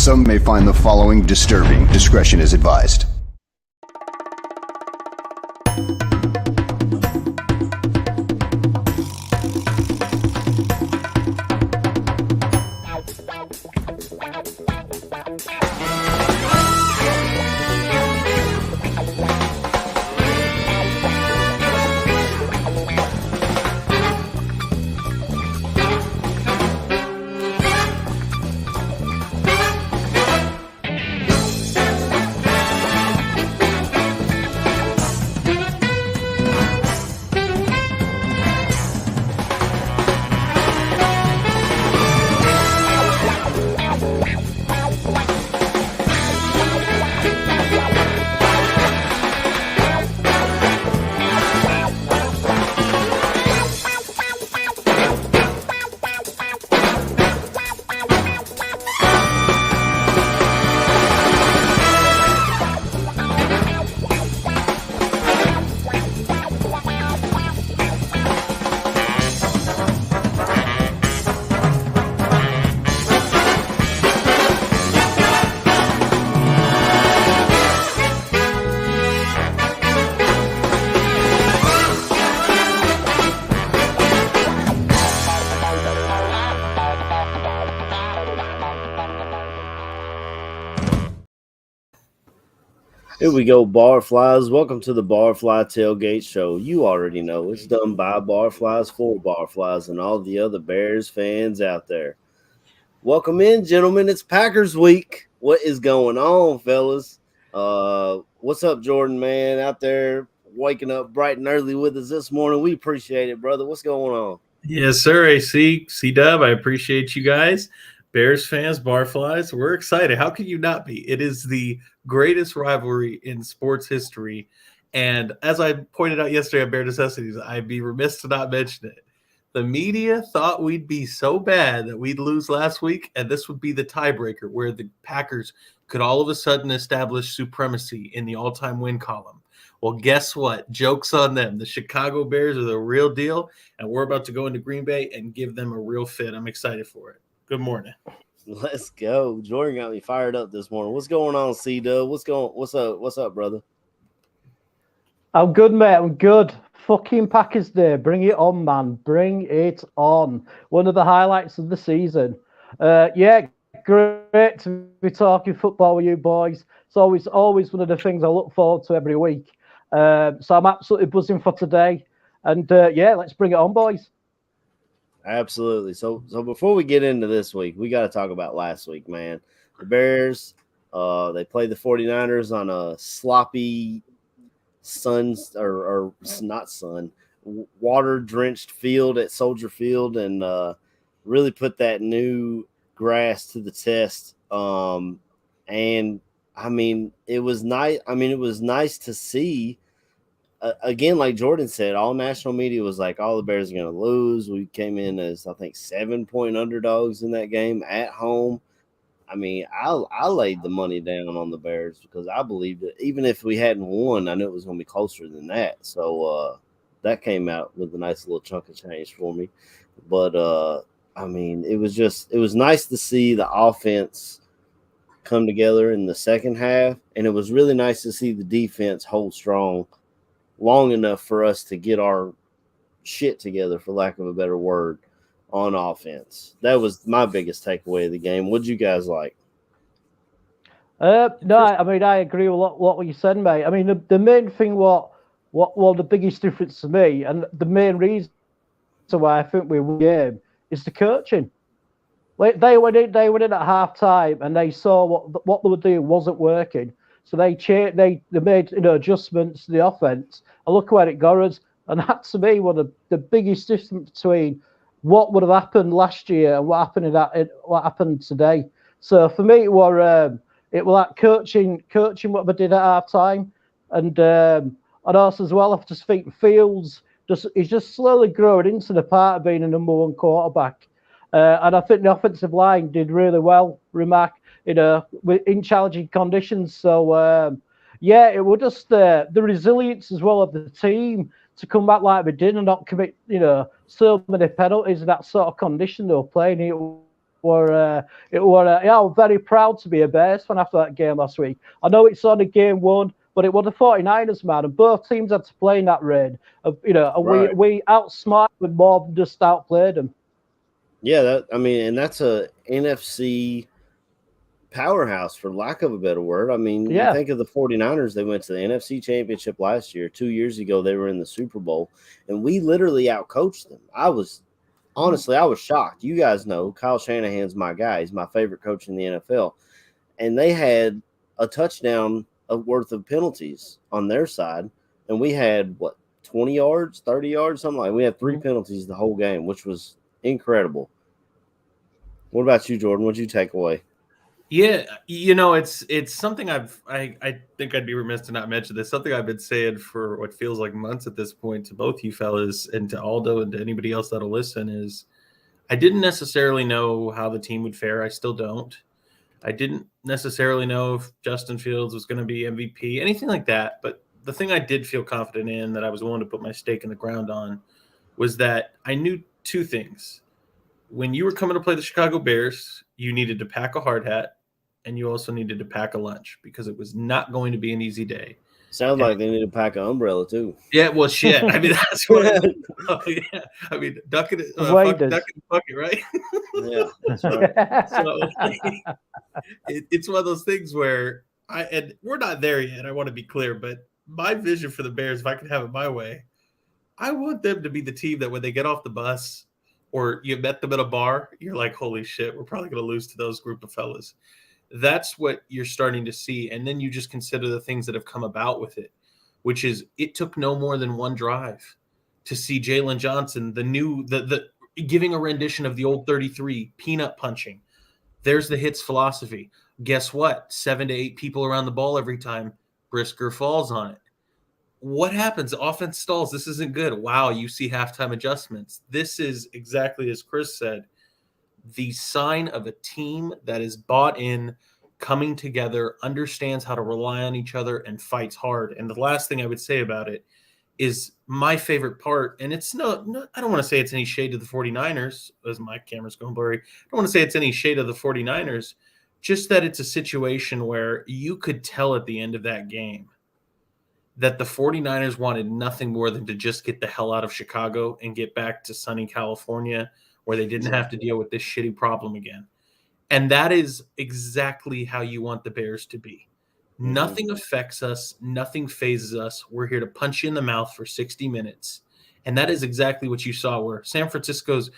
Some may find the following disturbing. Discretion is advised. Here we go, Barflies. Welcome to the Barfly Tailgate Show. You already know it's done by Barflies for Barflies and all the other Bears fans out there. Welcome in, gentlemen. It's Packers week. What is going on, fellas? What's up, Jordan, man, out there waking up bright and early with us this morning? We appreciate it, brother. What's going on? Yes, sir. AC, C-Dub, I appreciate you guys. Bears fans, Barflies, we're excited. How can you not be? It is the greatest rivalry in sports history. And as I pointed out yesterday on Bear Necessities, I'd be remiss to not mention it. The media thought we'd be so bad that we'd lose last week, and this would be the tiebreaker where the Packers could all of a sudden establish supremacy in the all-time win column. Well, guess what? Joke's on them. The Chicago Bears are the real deal, and we're about to go into Green Bay and give them a real fit. I'm excited for it. Good morning. Let's go. Jordan got me fired up this morning. What's going on, C-Dub? What's up, brother? I'm good, mate. I'm good. Fucking Packers Day. Bring it on, man. Bring it on. One of the highlights of the season. Yeah, great to be talking football with you boys. It's always one of the things I look forward to every week. So I'm absolutely buzzing for today. And yeah, let's bring it on, boys. Absolutely. So before we get into this week, we got to talk about last week, man. The Bears, they played the 49ers on a sloppy water-drenched field at Soldier Field, and really put that new grass to the test. And I mean, it was nice. I mean, it was nice to see. Again, like Jordan said, all national media was like, all the Bears are going to lose. We came in as, I think, 7-point underdogs in that game at home. I mean, I laid the money down on the Bears because I believed it. Even if we hadn't won, I knew it was going to be closer than that. So that came out with a nice little chunk of change for me. But, I mean, it was nice to see the offense come together in the second half. And it was really nice to see the defense hold strong long enough for us to get our shit together, for lack of a better word, on offense. That was my biggest takeaway of the game. What'd you guys like? No, I mean, I agree with what you said, mate. I mean, the main thing, what the biggest difference to me, and the main reason why I think we won the game, is the coaching. Like they went in at half time and they saw what they were doing wasn't working. So they made adjustments to the offense. And look where it got us. And that, to me, was the biggest difference between what would have happened last year and what happened today. So for me, it was like coaching what they did at half time, and also as well, I just think Fields he's just slowly growing into the part of being a number one quarterback. And I think the offensive line did really well, in challenging conditions. So, yeah, it was just the resilience as well of the team to come back like we did and not commit, so many penalties in that sort of condition they were playing. It Yeah, I'm very proud to be a Bears fan after that game last week. I know it's only game one, but it was the 49ers, man, and both teams had to play in that rain. And Right. we outsmarted them more than just outplayed them. Yeah, and that's a NFC powerhouse, for lack of a better word. I mean, you think of the 49ers, they went to the NFC Championship last year. 2 years ago, they were in the Super Bowl, and we literally outcoached them. Honestly, I was shocked. You guys know Kyle Shanahan's my guy. He's my favorite coach in the NFL. And they had a touchdown worth of penalties on their side, and we had, 20 yards, 30 yards, something like that. We had 3 penalties the whole game, which was incredible. What about you, Jordan? What'd you take away? Yeah, it's something I think I'd be remiss to not mention this. Something I've been saying for what feels like months at this point to both you fellas and to Aldo and to anybody else that'll listen is I didn't necessarily know how the team would fare. I still don't. I didn't necessarily know if Justin Fields was going to be MVP, anything like that. But the thing I did feel confident in, that I was willing to put my stake in the ground on, was that I knew 2 things. When you were coming to play the Chicago Bears, you needed to pack a hard hat, and you also needed to pack a lunch, because it was not going to be an easy day. Sounds like they need to pack an umbrella too. Yeah, well, shit. I mean, that's what. Yeah. I mean, duck it, fuck it, right? Yeah, that's right. So it's one of those things where and we're not there yet. I want to be clear, but my vision for the Bears, if I could have it my way, I want them to be the team that when they get off the bus or you met them at a bar, you're like, holy shit, we're probably going to lose to those group of fellas. That's what you're starting to see. And then you just consider the things that have come about with it, which is it took no more than one drive to see Jalen Johnson, the giving a rendition of the old 33, peanut punching. There's the hits philosophy. Guess what? 7 to 8 people around the ball every time. Brisker falls on it. What happens? Offense stalls. This isn't good. Wow, you see halftime adjustments. This is exactly as Chris said, the sign of a team that is bought in, coming together, understands how to rely on each other, and fights hard. And the last thing I would say about it is my favorite part, and it's no I don't want to say it's any shade to the 49ers, as my camera's going blurry. I don't want to say it's any shade of the 49ers, just that it's a situation where you could tell at the end of that game that the 49ers wanted nothing more than to just get the hell out of Chicago and get back to sunny California, where they didn't have to deal with this shitty problem again. And that is exactly how you want the Bears to be. Mm-hmm. Nothing affects us. Nothing phases us. We're here to punch you in the mouth for 60 minutes. And that is exactly what you saw, where San Francisco's,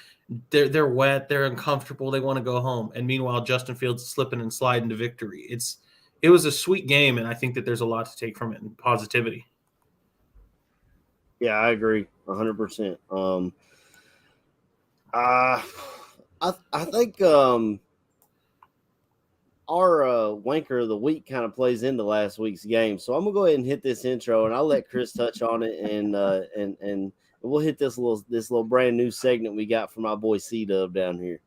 they're wet, they're uncomfortable, they want to go home. And meanwhile, Justin Fields is slipping and sliding to victory. It was a sweet game, and I think that there's a lot to take from it in positivity. Yeah, I agree 100%. I think our wanker of the week kind of plays into last week's game, so I'm gonna go ahead and hit this intro, and I'll let Chris touch on it, and we'll hit this little brand new segment we got from my boy C-Dub down here.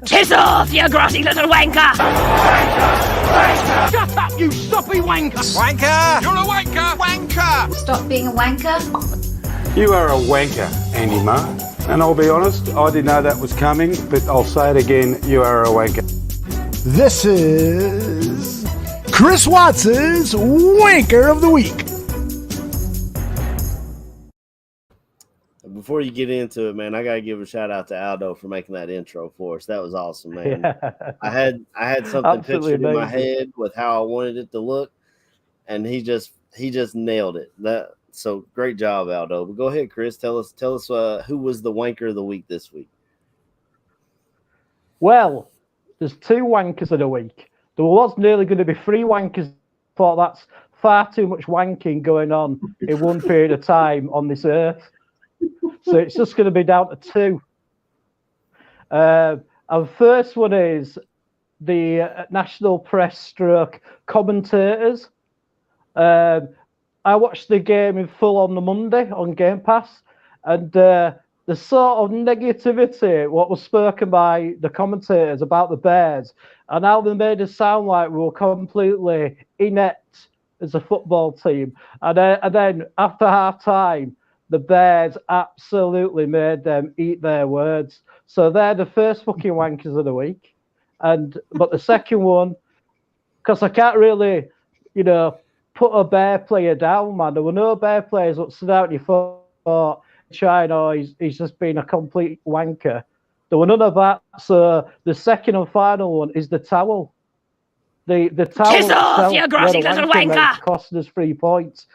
Piss off, you grassy little wanker! Wanker! Shut up, you soppy wanker! Wanker! You're a wanker! Wanker! Stop being a wanker. You are a wanker, Andy Marr. And I'll be honest, I didn't know that was coming, but I'll say it again, you are a wanker. This is Chris Watts's Wanker of the Week. Before you get into it, man, I gotta give a shout out to Aldo for making that intro for us. That was awesome, man. Yeah. I had something pictured in my head with how I wanted it to look, and he just nailed it. So great job, Aldo. But go ahead, Chris. Tell us who was the wanker of the week this week. Well, there's 2 wankers of the week. There was nearly going to be 3 wankers. Thought that's far too much wanking going on in one period of time on this earth. So it's just going to be down to 2. Our first one is the national press stroke commentators. I watched the game in full on the Monday on Game Pass, and the sort of negativity, what was spoken by the commentators about the Bears, and how they made it sound like we were completely inept as a football team. And then after half time, the Bears absolutely made them eat their words. So they're the first fucking wankers of the week. But the second one, because I can't really, put a Bear player down, man. There were no Bear players that stood out. You thought, China, he's just been a complete wanker. There were none of that. So the second and final one is the towel. The towel Kiss off, itself, you grassy where the little wanker! cost us 3 points.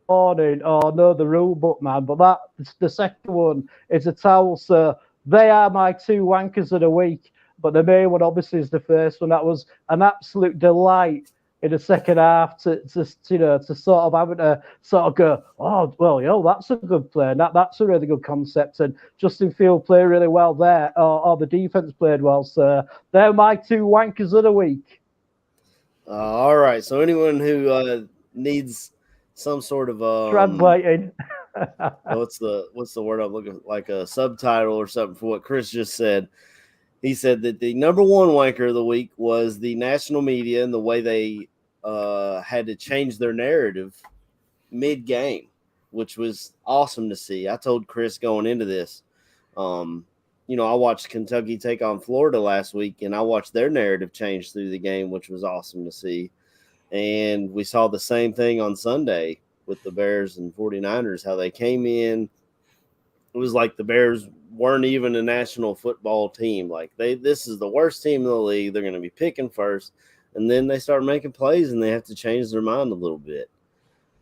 Morning, the rule book, man. But the second one is a towel. So they are my 2 wankers of the week. But the main one, obviously, is the first one. That was an absolute delight in the second half to sort of having to sort of go, oh, well, that's a good play. And that's a really good concept. And Justin Field played really well there, or the defense played well. So they're my 2 wankers of the week. All right. So anyone who needs some sort of translating. what's the word I'm looking, like a subtitle or something for what Chris just said. He said that the number 1 wanker of the week was the national media and the way they had to change their narrative mid-game, which was awesome to see. I told Chris going into this, I watched Kentucky take on Florida last week, and I watched their narrative change through the game, which was awesome to see. And we saw the same thing on Sunday with the Bears and 49ers, how they came in. It was like the Bears weren't even a national football team. Like this is the worst team in the league. They're going to be picking first. And then they start making plays and they have to change their mind a little bit.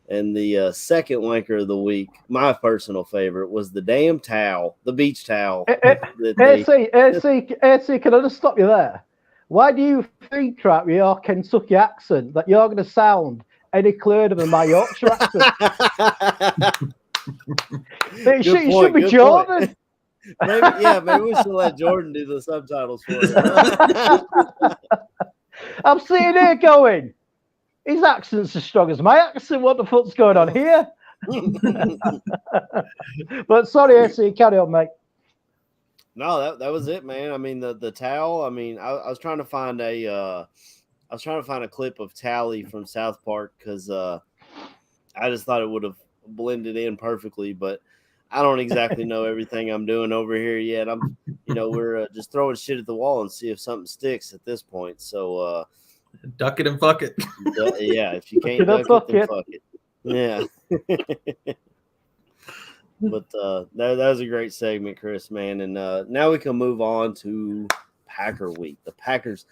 And the second wanker of the week, my personal favorite, was the damn towel, the beach towel. AC, can I just stop you there? Why do you think, crap, with your Kentucky accent, that you're going to sound any clearer than my Yorkshire accent? It should be Jordan. Maybe we should let Jordan do the subtitles for us. I'm sitting here going, his accent's as strong as my accent. What the fuck's going on here? But sorry, AC, carry on, mate. No, that was it, man. I mean, the towel. I mean, I was trying to find a clip of Tally from South Park because I just thought it would have blended in perfectly, but I don't exactly know everything I'm doing over here yet. We're just throwing shit at the wall and see if something sticks at this point. So duck it and fuck it. Yeah, if you can't duck it, then fuck it. Yeah. But that was a great segment, Chris, man. And now we can move on to Packer Week. The Packers.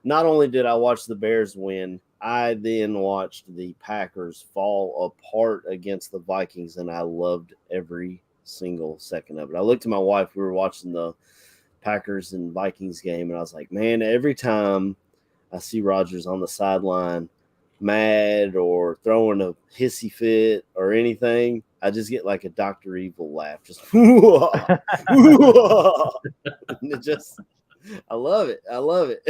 Not only did I watch the Bears win, I then watched the Packers fall apart against the Vikings, and I loved every single second of it. I looked at my wife. We were watching the Packers and Vikings game, and I was like, man, every time I see Rodgers on the sideline mad or throwing a hissy fit or anything, I just get like a Dr. Evil laugh. Just, and it just, I love it. I love it.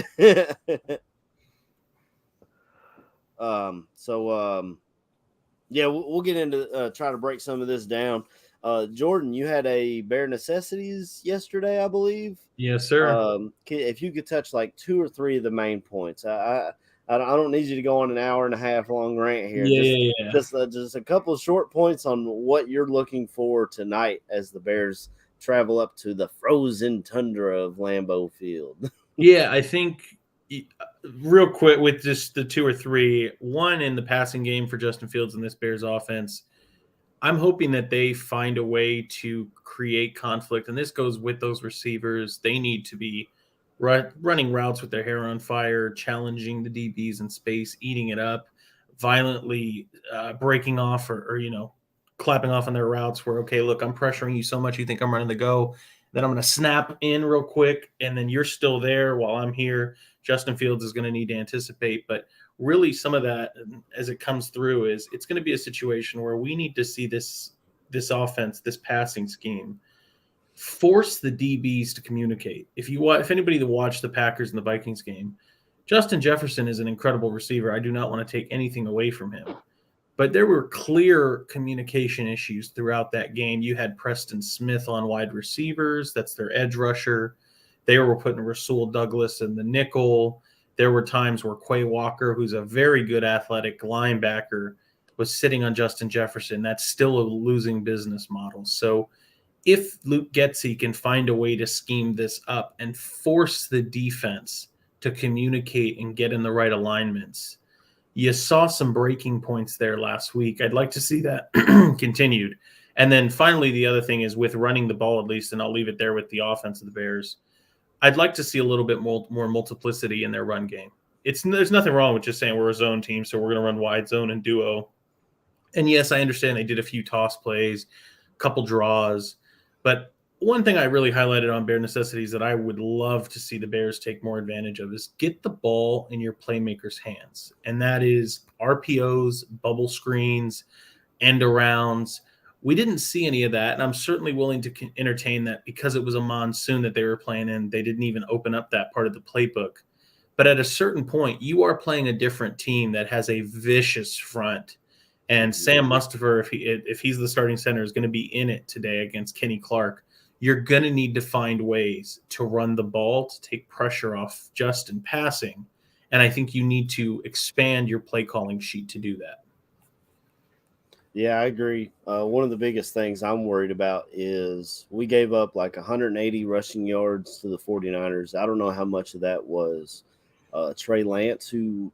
We'll get into try to break some of this down. Jordan, you had a Bare Necessities yesterday, I believe. Yes, sir. If you could touch like 2 or 3 of the main points. I don't need you to go on an hour and a half long rant here. Just a couple of short points on what you're looking for tonight as the Bears travel up to the frozen tundra of Lambeau Field. Yeah, I think real quick with just the 2 or 3, one in the passing game for Justin Fields and this Bears offense. I'm hoping that they find a way to create conflict, and this goes with those receivers. They need to be running routes with their hair on fire, challenging the DBs in space, eating it up, violently breaking off or clapping off on their routes where, okay, look, I'm pressuring you so much you think I'm running the go. Then I'm going to snap in real quick, and then you're still there while I'm here. Justin Fields is going to need to anticipate. But really some of that, as it comes through, is it's going to be a situation where we need to see this offense, this passing scheme, force the DBs to communicate. If anybody that watched the Packers and the Vikings game, Justin Jefferson is an incredible receiver. I do not want to take anything away from him. But there were clear communication issues throughout that game. You had Preston Smith on wide receivers. That's their edge rusher. They were putting Rasul Douglas in the nickel. There were times where Quay Walker, who's a very good athletic linebacker, was sitting on Justin Jefferson. That's still a losing business model. So if Luke Getsy can find a way to scheme this up and force the defense to communicate and get in the right alignments, you saw some breaking points there last week. I'd like to see that continued. And then finally, the other thing is with running the ball, at least, and I'll leave it there with the offense of the Bears, I'd like to see a little bit more multiplicity in their run game. There's nothing wrong with just saying we're a zone team, so we're going to run wide zone and duo. And yes, I understand they did a few toss plays, a couple draws. But one thing I really highlighted on Bear Necessities that I would love to see the Bears take more advantage of is get the ball in your playmakers' hands. And that is RPOs, bubble screens, end arounds. We didn't see any of that, and I'm certainly willing to entertain that because it was a monsoon that they were playing in. They didn't even open up that part of the playbook. But at a certain point, you are playing a different team that has a vicious front. And Sam Mustipher, if he's the starting center, is going to be in it today against Kenny Clark. You're going to need to find ways to run the ball, to take pressure off just in passing. And I think you need to expand your play calling sheet to do that. Yeah, I agree. One of the biggest things I'm worried about is we gave up like 180 rushing yards to the 49ers. I don't know how much of that was Trey Lance, who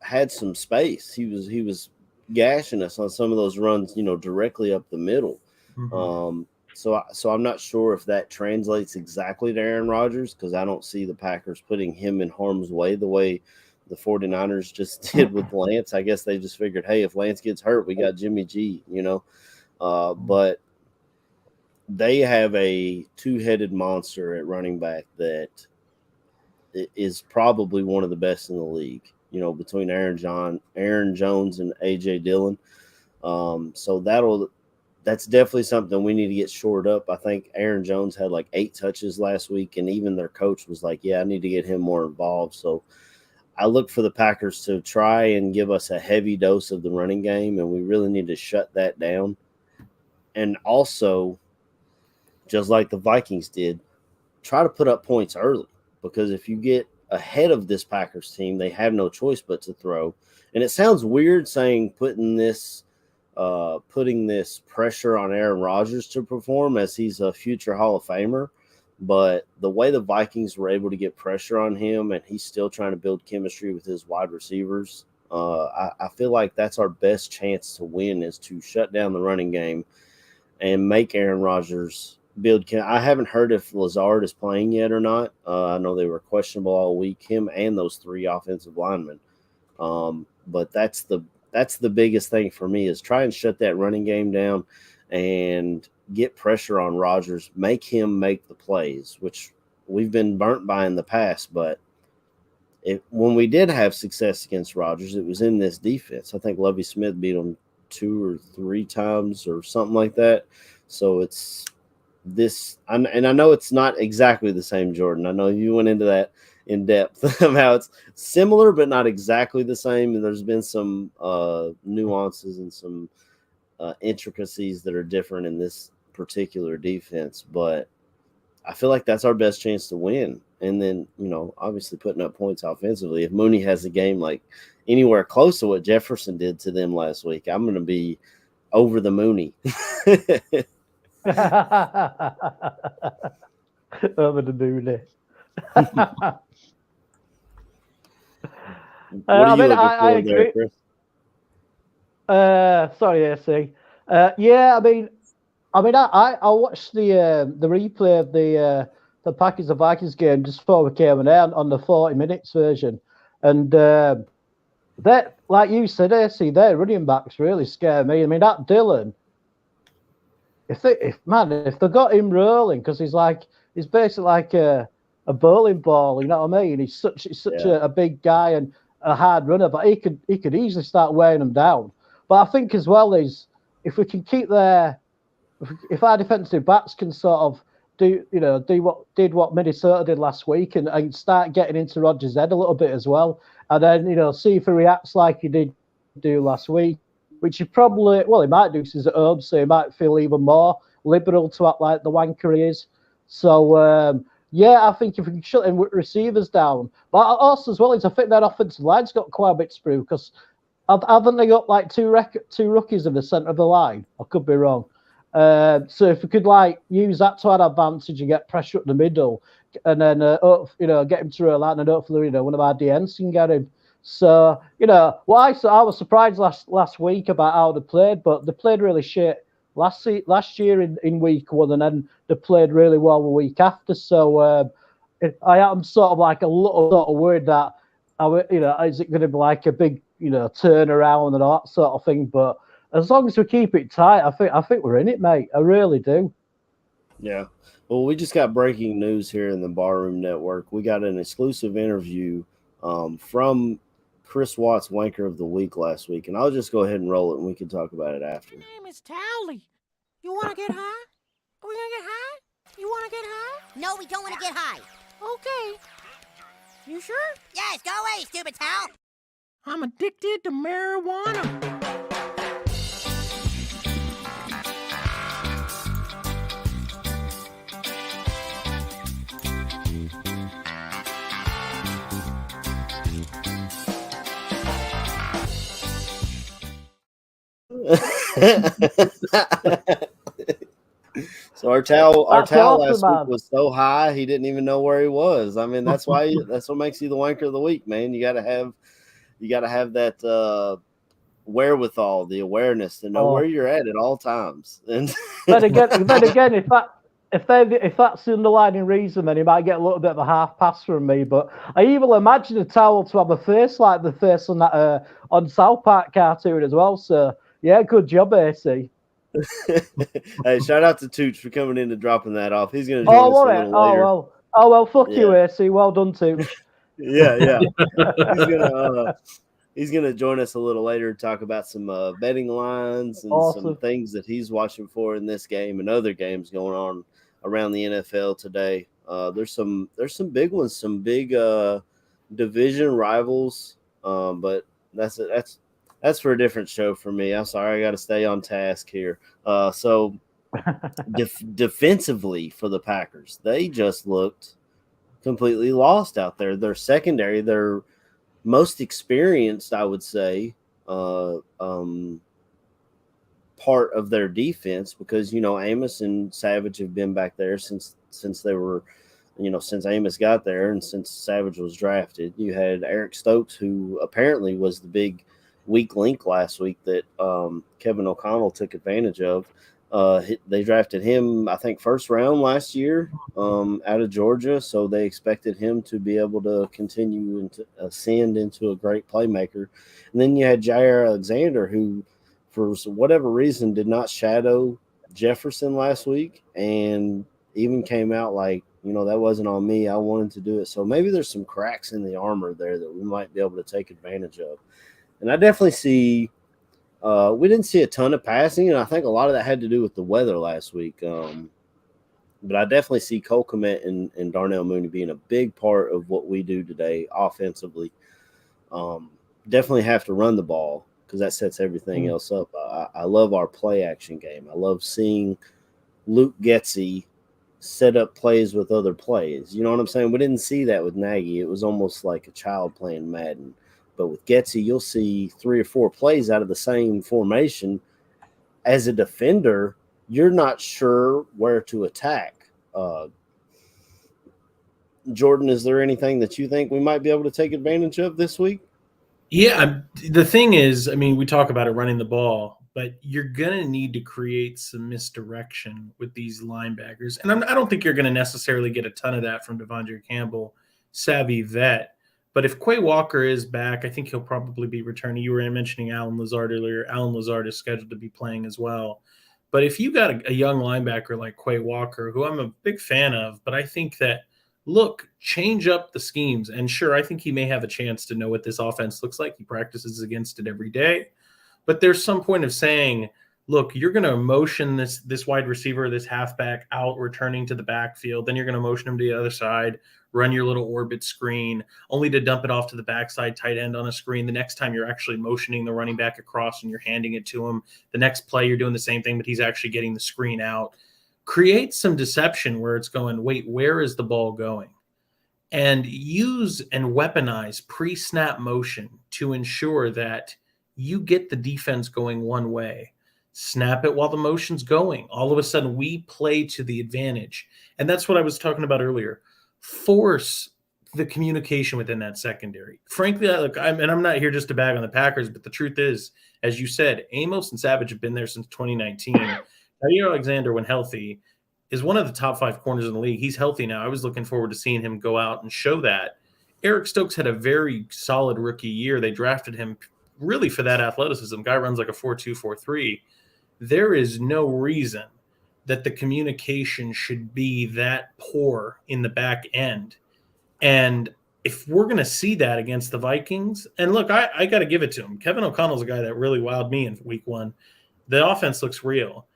had some space. He was gashing us on some of those runs, directly up the middle. Mm-hmm. So I'm not sure if that translates exactly to Aaron Rodgers, because I don't see the Packers putting him in harm's way the way the 49ers just did with Lance. I guess they just figured, hey, if Lance gets hurt, we got Jimmy G, but they have a two-headed monster at running back that is probably one of the best in the league, between Aaron Jones and A.J. Dillon. So that's definitely something we need to get shored up. I think Aaron Jones had like 8 touches last week, and even their coach was like, yeah, I need to get him more involved. So I look for the Packers to try and give us a heavy dose of the running game, and we really need to shut that down. And also, just like the Vikings did, try to put up points early, because if you get ahead of this Packers team, they have no choice but to throw. And it sounds weird saying putting this pressure on Aaron Rodgers to perform, as he's a future Hall of Famer. But the way the Vikings were able to get pressure on him, and he's still trying to build chemistry with his wide receivers, I feel like that's our best chance to win, is to shut down the running game and make Aaron Rodgers build. I haven't heard if Lazard is playing yet or not. I know they were questionable all week, him and those 3 offensive linemen. But that's the biggest thing for me, is try and shut that running game down and get pressure on Rodgers, make him make the plays, which we've been burnt by in the past. But when we did have success against Rodgers, it was in this defense. I think Lovie Smith beat him 2 or 3 times or something like that. So it's this, and I know it's not exactly the same, Jordan. I know you went into that in depth of how it's similar but not exactly the same, and there's been some nuances and some intricacies that are different in this particular defense. But I feel like that's our best chance to win. And then, obviously putting up points offensively. If Mooney has a game like anywhere close to what Jefferson did to them last week, I'm going to be over the Mooney. Over the Mooney. I agree. There, Chris? Sorry, AC. I watched the replay of the Packers and Vikings game just before we came on the 40 minutes version, and that, like you said, AC, their running backs really scare me. I mean, that Dillon, if they got him rolling, because he's basically like a bowling ball, you know what I mean? He's such a big guy and a hard runner, but he could easily start wearing them down. But I think as well is, if we can keep if our defensive backs can sort of do what Minnesota did last week and start getting into Rodgers' head a little bit as well, and then see if he reacts like he did do last week, which he might do because he's at home, so he might feel even more liberal to act like the wanker he is. So I think if we can shut him with receivers down, but also as well is I think that offensive line's got quite a bit screwed, because haven't they got like two rookies in the centre of the line? I could be wrong. So if we could use that to our advantage and get pressure up the middle, and then get him to roll out, and hopefully one of our DNs can get him. So I was surprised last week about how they played, but they played really shit last year in week 1, and then they played really well the week after. So I am sort of a little sort of worried that is it going to be a big turnaround and all that sort of thing. But as long as we keep it tight, I think we're in it, mate. I really do. Yeah. Well, we just got breaking news here in the Barroom Network. We got an exclusive interview from Chris Watts, Wanker of the Week last week, and I'll just go ahead and roll it, and we can talk about it after. My name is Towley. You want to get high? Are we going to get high? You want to get high? No, we don't want to get high. Okay. You sure? Yes, go away, stupid towel. I'm addicted to marijuana. So our towel awesome, last man. week was so high he didn't even know where he was. I mean, that's what makes you the Wanker of the Week, man. You gotta have that wherewithal, the awareness to know where you're at all times. And then again, if that's the underlying reason, then he might get a little bit of a half pass from me. But I even imagine a towel to have a face like the face on that on South Park cartoon as well. So yeah, good job, AC. Hey, shout out to Tooch for coming in and dropping that off. He's going to join us a little later. Oh well, fuck you, AC. Well done, Tooch. Yeah. He's gonna join us a little later to talk about some betting lines and some things that he's watching for in this game and other games going on around the NFL today. There's some big ones, some big division rivals, but that's for a different show for me. I'm sorry, I got to stay on task here. So defensively for the Packers, they just looked completely lost out there. Their secondary, their most experienced, I would say, part of their defense, because Amos and Savage have been back there since they were, since Amos got there and since Savage was drafted. You had Eric Stokes, who apparently was the big weak link last week that Kevin O'Connell took advantage of. They drafted him, I think, first round last year out of Georgia, so they expected him to be able to continue and to ascend into a great playmaker. And then you had Jair Alexander, who, for whatever reason, did not shadow Jefferson last week and even came out like, that wasn't on me. I wanted to do it. So maybe there's some cracks in the armor there that we might be able to take advantage of. And I definitely see we didn't see a ton of passing, and I think a lot of that had to do with the weather last week. But I definitely see Cole Kmet and Darnell Mooney being a big part of what we do today offensively. Definitely have to run the ball because that sets everything else up. I love our play action game. I love seeing Luke Getsy set up plays with other plays. You know what I'm saying? We didn't see that with Nagy. It was almost like a child playing Madden. But with Getsy, you'll see 3 or 4 plays out of the same formation. As a defender, you're not sure where to attack. Jordan, is there anything that you think we might be able to take advantage of this week? Yeah, the thing is, we talk about it running the ball, but you're going to need to create some misdirection with these linebackers. And I don't think you're going to necessarily get a ton of that from Devondre Campbell, savvy vet. But if Quay Walker is back, I think he'll probably be returning. You were mentioning Alan Lazard earlier. Alan Lazard is scheduled to be playing as well. But if you got a young linebacker like Quay Walker, who I'm a big fan of, but I think that, change up the schemes. And sure, I think he may have a chance to know what this offense looks like. He practices against it every day. But there's some point of saying, look, you're going to motion this wide receiver, this halfback out, returning to the backfield. Then you're going to motion him to the other side, run your little orbit screen, only to dump it off to the backside tight end on a screen. The next time you're actually motioning the running back across and you're handing it to him. The next play you're doing the same thing, but he's actually getting the screen out. Create some deception where it's going, wait, where is the ball going? And use and weaponize pre-snap motion to ensure that you get the defense going one way. snap it while the motion's going. All of a sudden, we play to the advantage. And that's what I was talking about earlier. Force the communication within that secondary. Frankly, I'm not here just to bag on the Packers, but the truth is, as you said, Amos and Savage have been there since 2019. Jair Alexander, when healthy, is one of the top 5 corners in the league. He's healthy now. I was looking forward to seeing him go out and show that. Eric Stokes had a very solid rookie year. They drafted him really for that athleticism. Guy runs like a 4.2, 4.3. There is no reason that the communication should be that poor in the back end. And if we're going to see that against the Vikings, and look, I got to give it to him. Kevin O'Connell's a guy that really wowed me in week 1. The offense looks real.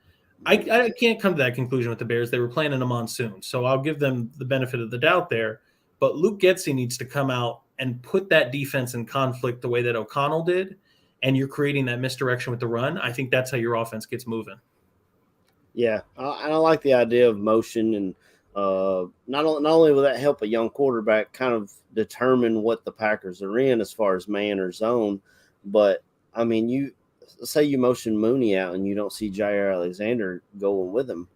I can't come to that conclusion with the Bears. They were playing in a monsoon, so I'll give them the benefit of the doubt there. But Luke Getsy needs to come out and put that defense in conflict the way that O'Connell did, and you're creating that misdirection with the run. I think that's how your offense gets moving. Yeah, and I like the idea of motion, and not only will that help a young quarterback kind of determine what the Packers are in as far as man or zone, but, I mean, you say you motion Mooney out and you don't see Jair Alexander going with him,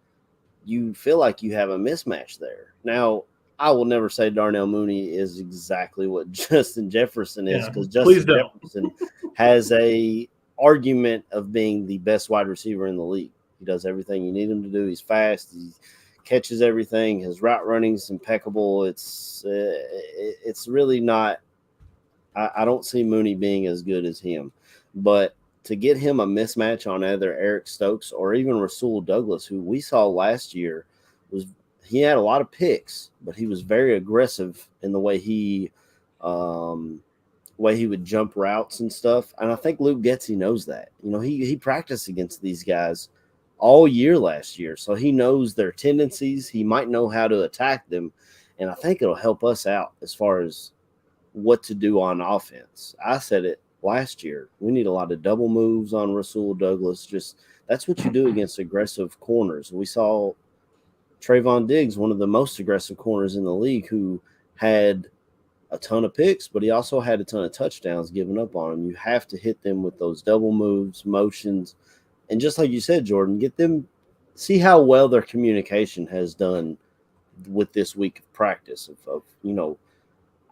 you feel like you have a mismatch there. Now, I will never say Darnell Mooney is exactly what Justin Jefferson is, because Justin Jefferson has a argument of being the best wide receiver in the league. He does everything you need him to do. He's fast. He catches everything. His route running is impeccable. It's really not – I don't see Mooney being as good as him. But to get him a mismatch on either Eric Stokes or even Rasul Douglas, who we saw last year, he had a lot of picks, but he was very aggressive in the way he would jump routes and stuff. And I think Luke Getsy knows that. You know, he practiced against these guys all year last year, so he knows their tendencies. He might know how to attack them, and I think it'll help us out as far as what to do on offense. I said it last year. We need a lot of double moves on Rasul Douglas. Just that's what you do against aggressive corners. We saw Trayvon Diggs, one of the most aggressive corners in the league, who had a ton of picks, but he also had a ton of touchdowns given up on him. You have to hit them with those double moves, motions, and just like you said, Jordan, get them, see how well their communication has done with this week of practice.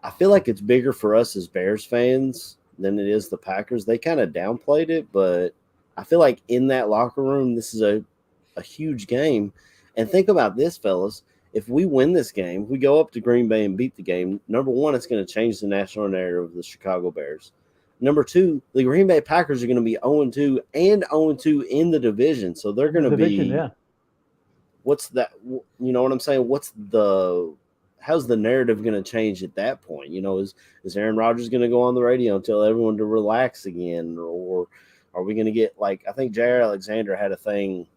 I feel like it's bigger for us as Bears fans than it is the Packers. They kind of downplayed it, but I feel like in that locker room, this is a huge game. And think about this, fellas. If we win this game, we go up to Green Bay and beat the game, number one, it's going to change the national narrative of the Chicago Bears. Number two, the Green Bay Packers are going to be 0-2 and 0-2 in the division. So they're going to be what's that? You know what I'm saying? How's the narrative going to change at that point? You know, is Aaron Rodgers going to go on the radio and tell everyone to relax again? Or are we going to get, like, I think Jair Alexander had a thing.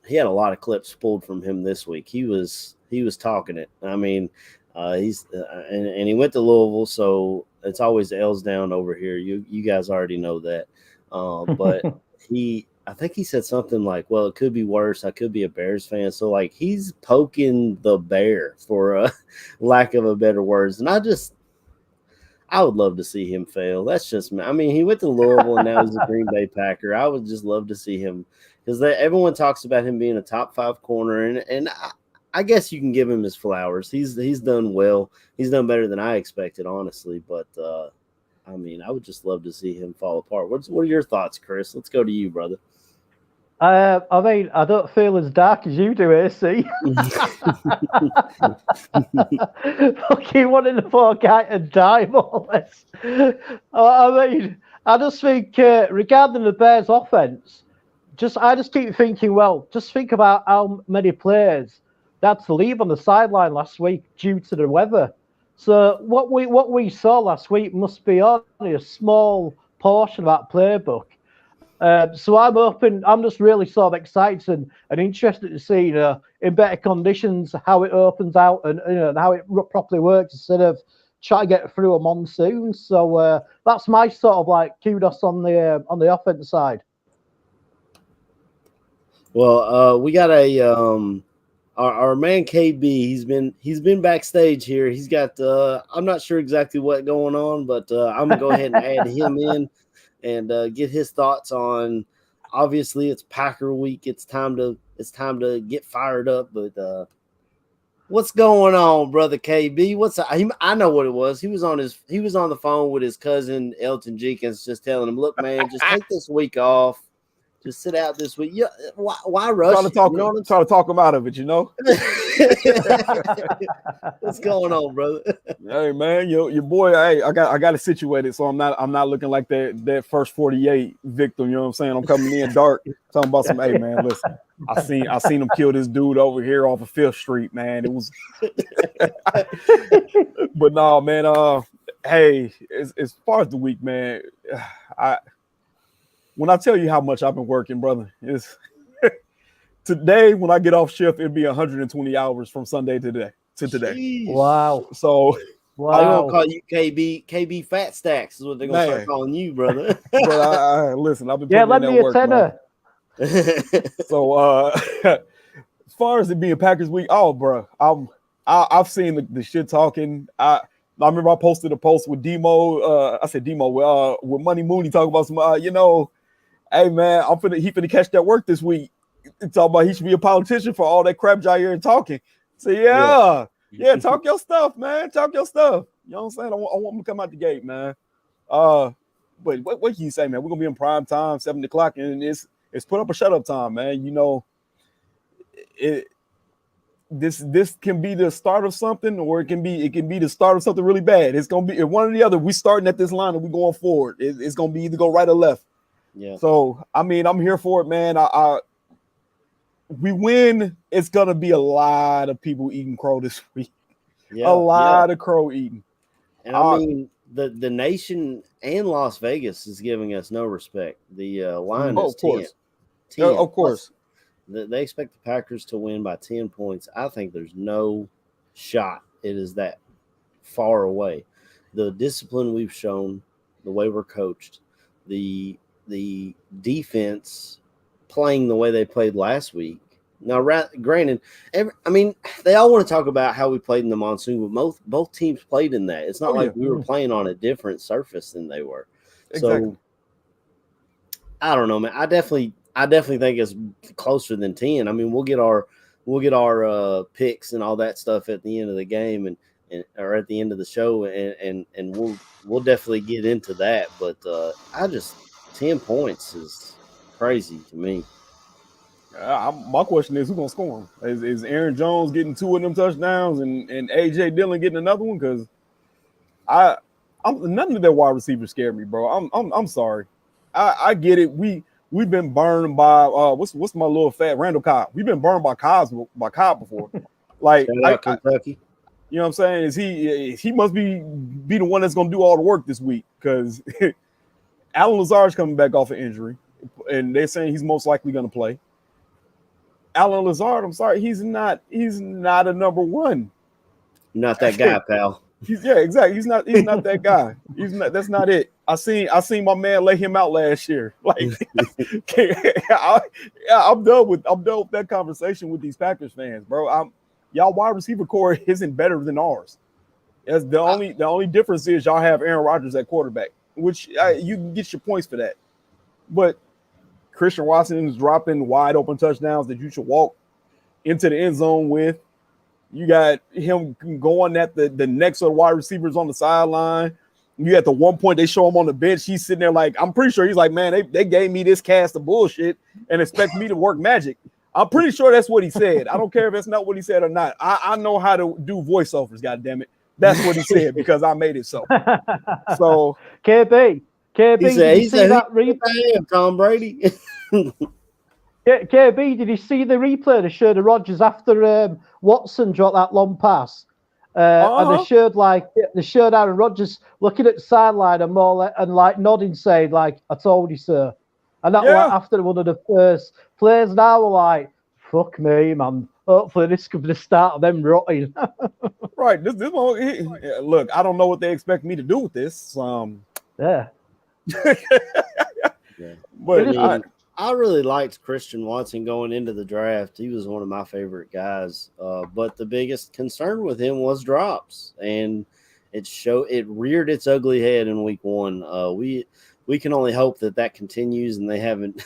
He had a lot of clips pulled from him this week. He was talking it. I mean, and he went to Louisville, so it's always L's down over here. You guys already know that. But I think he said something like, well, it could be worse. I could be a Bears fan. So, like, he's poking the bear, for a lack of a better words. And I would love to see him fail. That's just me. I mean, he went to Louisville and now he's a Green Bay Packer. I would just love to see him, because everyone talks about him being a top 5 corner. And I guess you can give him his flowers. He's done well. He's done better than I expected, honestly. But, I mean, I would just love to see him fall apart. What are your thoughts, Chris? Let's go to you, brother. I mean, I don't feel as dark as you do, AC. Fucking wanting the poor guy to die, more or less. I mean, I just think, regarding the Bears' offense, I just keep thinking, well, just think about how many players they had to leave on the sideline last week due to the weather. So what we saw last week must be only a small portion of that playbook. So I'm just really sort of excited and interested to see, in better conditions, how it opens out and how it properly works instead of trying to get through a monsoon. So that's my sort of like kudos on the offense side. Well, we got our man KB. He's been backstage here. He's got I'm not sure exactly what's going on, but I'm gonna go ahead and add him in and get his thoughts on obviously it's Packer week. It's time to get fired up. But what's going on, brother KB? I know what it was. He was on the phone with his cousin Elton Jenkins, just telling him, "Look, man, just take this week off. Just sit out this week. Yeah, why rush? Trying to talk him out of it, you know." What's going on, brother? Hey man, your boy. Hey, I got it situated, so I'm not looking like that first 48 victim. You know what I'm saying? I'm coming in dark, talking about some. Hey man, listen, I seen him kill this dude over here off of 5th Street, man. It was, but no, man. Hey, as far as the week, man, when I tell you how much I've been working, brother, it's today when I get off shift, it'd be 120 hours from Sunday to today. Jeez. Wow. So they're gonna call you KB Fat Stacks is what they're gonna start calling you, brother. But listen, I've been putting let in me that work, tenner. So as far as it being Packers week, bro, I've seen the shit talking. I remember I posted a post with Demo. I said Demo with Money Mooney talking about some hey man, he finna catch that work this week. Talking about he should be a politician for all that crap Jair talking. So yeah, talk your stuff, man. Talk your stuff. You know what I'm saying? I want him to come out the gate, man. But what can you say, man? We're gonna be in prime time, 7 o'clock, and it's put up a shut up time, man. You know, this can be the start of something, or it can be the start of something really bad. It's gonna be one or the other. We starting at this line and we going forward. It's gonna be either go right or left. Yeah. So I mean, I'm here for it, man. We win, it's gonna be a lot of people eating crow this week. Yeah, a lot of crow eating. And I mean, the nation and Las Vegas is giving us no respect. The line is 10. Of course. They expect the Packers to win by 10 points. I think there's no shot it is that far away. The discipline we've shown, the way we're coached, the defense playing the way they played last week. Now, granted, they all want to talk about how we played in the monsoon, but both teams played in that. It's not like we were playing on a different surface than they were. Exactly. So, I don't know, man. I definitely think it's closer than 10. I mean, we'll get our picks and all that stuff at the end of the game or at the end of the show, and we'll definitely get into that. But 10 points is crazy to me. My question is, who's gonna score them? Is Aaron Jones getting 2 of them touchdowns and AJ Dillon getting another one? Because none of their wide receivers scared me, bro. I'm sorry. I get it. We've been burned by what's my little fat Randall Cobb. We've been burned by Cobb before. Like Kentucky. You know what I'm saying? Is he must be the one that's gonna do all the work this week, because Alan Lazard's coming back off an injury, and they're saying he's most likely gonna play. Alan Lazard, I'm sorry, he's not a number one. Not that guy, pal. Exactly. He's not that guy. That's not it. I seen my man lay him out last year. Like I'm done with that conversation with these Packers fans, bro. Y'all wide receiver core isn't better than ours. That's the only difference is y'all have Aaron Rodgers at quarterback, which you can get your points for that. But Christian Watson is dropping wide open touchdowns that you should walk into the end zone with. You got him going at the next of the wide receivers on the sideline. You at the one point they show him on the bench. He's sitting there like, I'm pretty sure he's like, man, they gave me this cast of bullshit and expect me to work magic. I'm pretty sure that's what he said. I don't care if that's not what he said or not. I know how to do voiceovers, goddammit. That's what he said because I made it so. So KB, he said, did you see that replay? Tom Brady. KB, did you see the replay that showed Rodgers after Watson dropped that long pass? And they showed Aaron Rodgers looking at the sideline and nodding, saying like, "I told you, sir." And that was after one of the first plays. Now we're like, "Fuck me, man." Hopefully this could be the start of them rotting. Right. This look, I don't know what they expect me to do with this. Yeah. But I really liked Christian Watson going into the draft. He was one of my favorite guys. But the biggest concern with him was drops, and it reared its ugly head in week 1. We we can only hope that continues, and they haven't.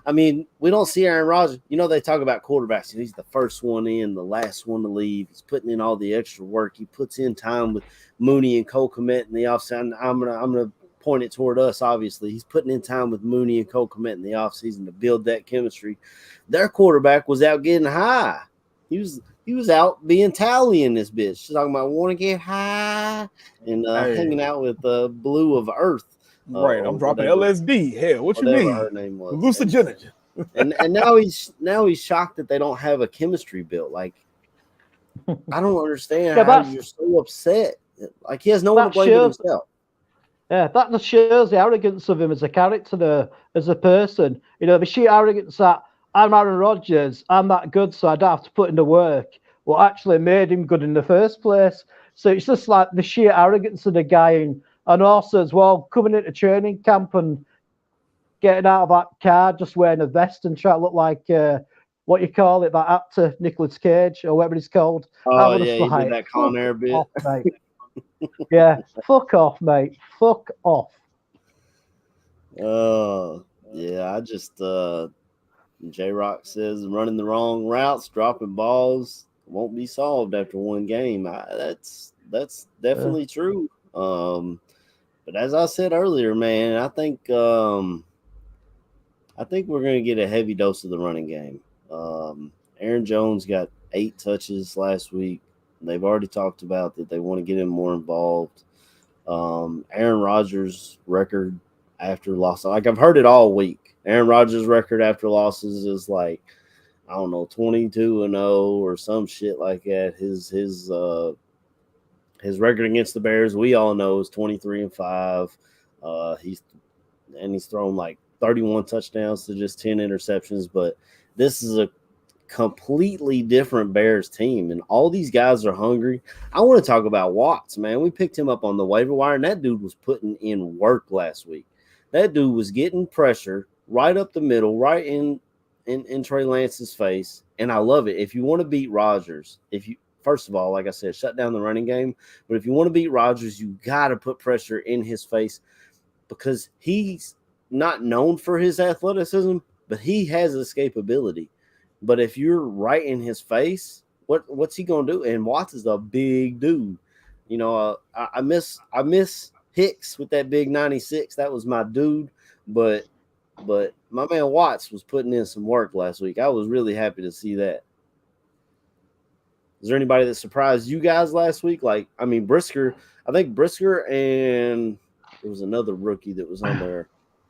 I mean, we don't see Aaron Rodgers. You know, they talk about quarterbacks. He's the first one in, the last one to leave. He's putting in all the extra work. He puts in time with Mooney and Cole Kmet in the offseason. I'm gonna point it toward us. Obviously, he's putting in time with Mooney and Cole Kmet in the offseason to build that chemistry. Their quarterback was out getting high. He was out being tally in this bitch. She's talking about want to get high and hanging out with Blue of Earth. Right, I'm dropping LSD. Hell, what you mean? Her name was hallucinogen. and now he's shocked that they don't have a chemistry built. Like, I don't understand how you're so upset. Like, he has no one to blame but himself. Yeah, that just shows the arrogance of him as a character, as a person. You know, the sheer arrogance that I'm Aaron Rodgers, I'm that good, so I don't have to put in the work. What actually made him good in the first place. So it's just like the sheer arrogance of the guy, and also as well coming into training camp and getting out of that car, just wearing a vest and trying to look like what you call it, that actor Nicolas Cage or whatever he's called. Oh yeah, he did that Con Air bit. Off, yeah, fuck off, mate. Fuck off. Yeah, I just J-Rock says running the wrong routes, dropping balls won't be solved after one game. That's definitely true. But as I said earlier, man, I think we're going to get a heavy dose of the running game. Aaron Jones got 8 touches last week. They've already talked about that they want to get him more involved. Aaron Rodgers' record after loss, like I've heard it all week. Aaron Rodgers' record after losses is like, I don't know, 22-0 or some shit like that. His record against the Bears, we all know, is 23-5. He's thrown like 31 touchdowns to just 10 interceptions. But this is a completely different Bears team, and all these guys are hungry. I want to talk about Watts, man. We picked him up on the waiver wire, and that dude was putting in work last week. That dude was getting pressure right up the middle, right in Trey Lance's face, and I love it. If you want to beat Rodgers, first of all, like I said, shut down the running game, but if you want to beat Rodgers, you got to put pressure in his face, because he's not known for his athleticism, but he has escapability. But if you're right in his face, what's he gonna do? And Watts is a big dude. You know, I miss Hicks with that big 96. That was my dude, but my man Watts was putting in some work last week. I was really happy to see that. Is there anybody that surprised you guys last week? Like, I mean, Brisker, and there was another rookie that was on there.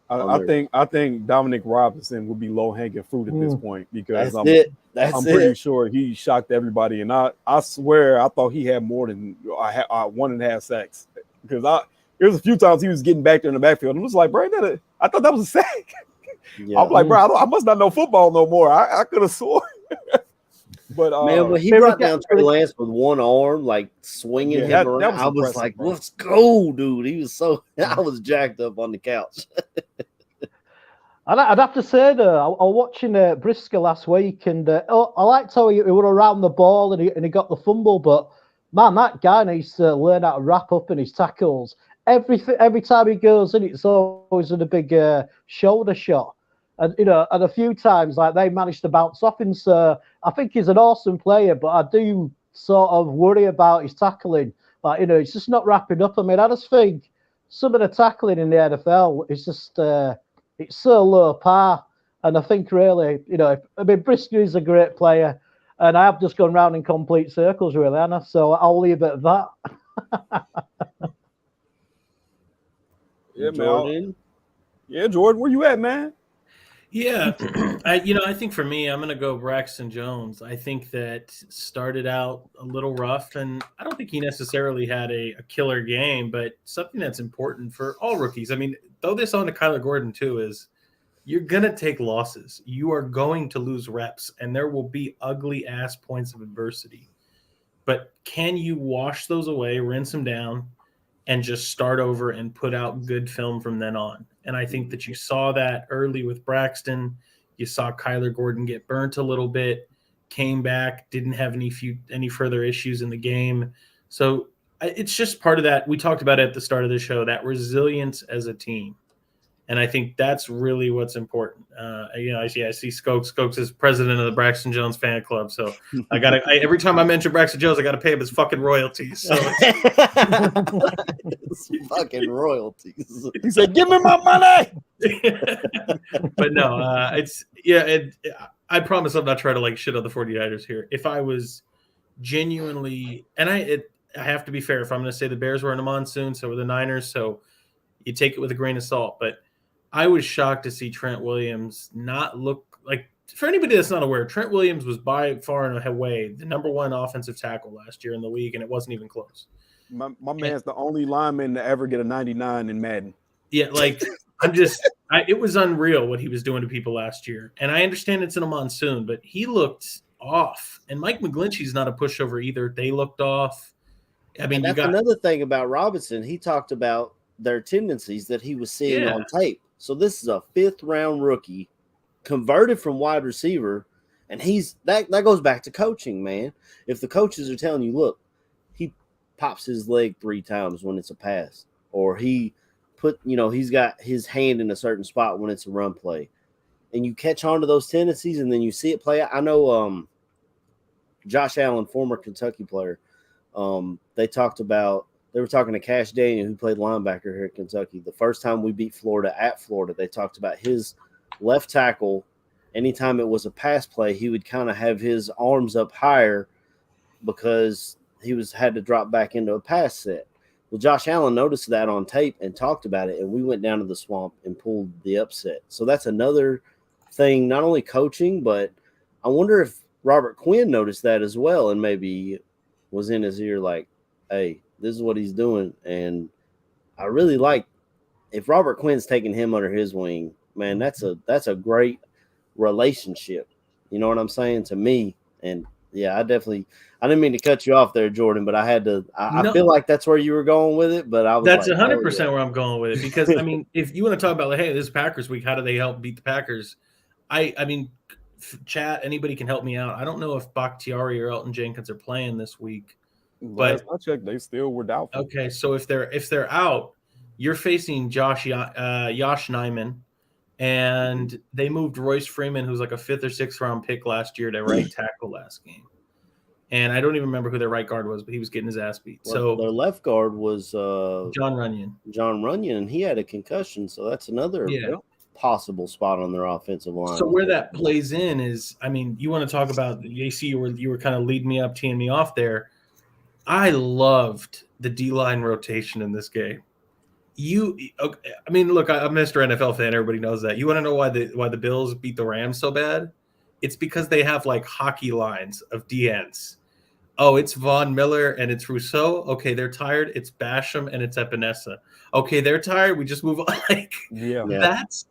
I think Dominic Robinson would be low hanging fruit at this point, because I'm pretty sure he shocked everybody, and I swear I thought he had more than 1.5 sacks, because there was a few times he was getting back there in the backfield, and I was like, bro, I thought that was a sack. Yeah. I'm like, bro, I must not know football no more. I could have sworn. But man, when he brought down Trey Lance with one arm, like swinging him around, I was like, bro, let's go, dude. He was I was jacked up on the couch. I'd have to say, though, I was watching Brisker last week, and I liked how he went around the ball and he got the fumble, but man, that guy needs to learn how to wrap up in his tackles. Every time he goes in, it's always in a big shoulder shot. And, you know, and a few times, like, they managed to bounce off him. So I think he's an awesome player, but I do sort of worry about his tackling. Like, you know, it's just not wrapping up. I mean, I just think some of the tackling in the NFL is just, it's so low par. And I think really, you know, Brisker is a great player. And I have just gone round in complete circles, really, Anna. So I'll leave it at that. Yeah, Jordan. Yeah, Jordan, where you at, man? Yeah, I think for me, I'm going to go Braxton Jones. I think that started out a little rough, and I don't think he necessarily had a killer game, but something that's important for all rookies. I mean, throw this on to Kyler Gordon too, is you're going to take losses. You are going to lose reps, and there will be ugly-ass points of adversity. But can you wash those away, rinse them down, and just start over and put out good film from then on? And I think that you saw that early with Braxton. You saw Kyler Gordon get burnt a little bit, came back, didn't have any further issues in the game. So it's just part of that. We talked about it at the start of the show, that resilience as a team. And I think that's really what's important. I see Skokes. Skokes is president of the Braxton Jones fan club. So every time I mention Braxton Jones, I got to pay him his fucking royalties. So it's fucking royalties. He said, "Give me my money." But no, I promise I'm not trying to shit on the 49ers here. If I was genuinely, and I have to be fair, if I'm going to say the Bears were in a monsoon, so were the Niners, so you take it with a grain of salt. But I was shocked to see Trent Williams not look like, for anybody that's not aware, Trent Williams was by far and away the number one offensive tackle last year in the league, and it wasn't even close. My man's the only lineman to ever get a 99 in Madden. Yeah, it was unreal what he was doing to people last year. And I understand it's in a monsoon, but he looked off. And Mike McGlinchey's not a pushover either. They looked off. I mean, that's another thing about Robinson. He talked about their tendencies that he was seeing on tape. So this is a 5th-round rookie converted from wide receiver, and that goes back to coaching, man. If the coaches are telling you, look, he pops his leg 3 times when it's a pass, or he's got his hand in a certain spot when it's a run play, and you catch on to those tendencies and then you see it play out. I know Josh Allen, former Kentucky player, they were talking to Cash Daniel, who played linebacker here at Kentucky. The first time we beat Florida at Florida, they talked about his left tackle. Anytime it was a pass play, he would kind of have his arms up higher because he had to drop back into a pass set. Well, Josh Allen noticed that on tape and talked about it, and we went down to the swamp and pulled the upset. So that's another thing, not only coaching, but I wonder if Robert Quinn noticed that as well and maybe was in his ear like, hey, this is what he's doing. And I really like if Robert Quinn's taking him under his wing, man, that's a great relationship. You know what I'm saying? To me. And yeah, I didn't mean to cut you off there, Jordan, but I had to. I feel like that's where you were going with it, but I was. That's 100% where I'm going with it because I mean, if you want to talk about hey, this is Packers week, how do they help beat the Packers? I mean, chat, anybody can help me out. I don't know if Bakhtiari or Elton Jenkins are playing this week, but I checked, they still were doubtful. Okay, so if they're out, you're facing Josh Nijman. And they moved Royce Freeman, who's like a 5th or 6th round pick last year, to right tackle last game. And I don't even remember who their right guard was, but he was getting his ass beat. Well, so their left guard was John Runyon. And he had a concussion, so that's another possible spot on their offensive line. So where that plays in is, I mean, you want to talk about AC? You were kind of leading me up, teeing me off there. I loved the D-line rotation in this game. I mean, look, I'm Mr. NFL fan. Everybody knows that. You want to know why the Bills beat the Rams so bad? It's because they have like hockey lines of DNs. Oh, it's Von Miller and it's Rousseau. Okay, they're tired. It's Basham and it's Epinesa. Okay, they're tired. We just move on.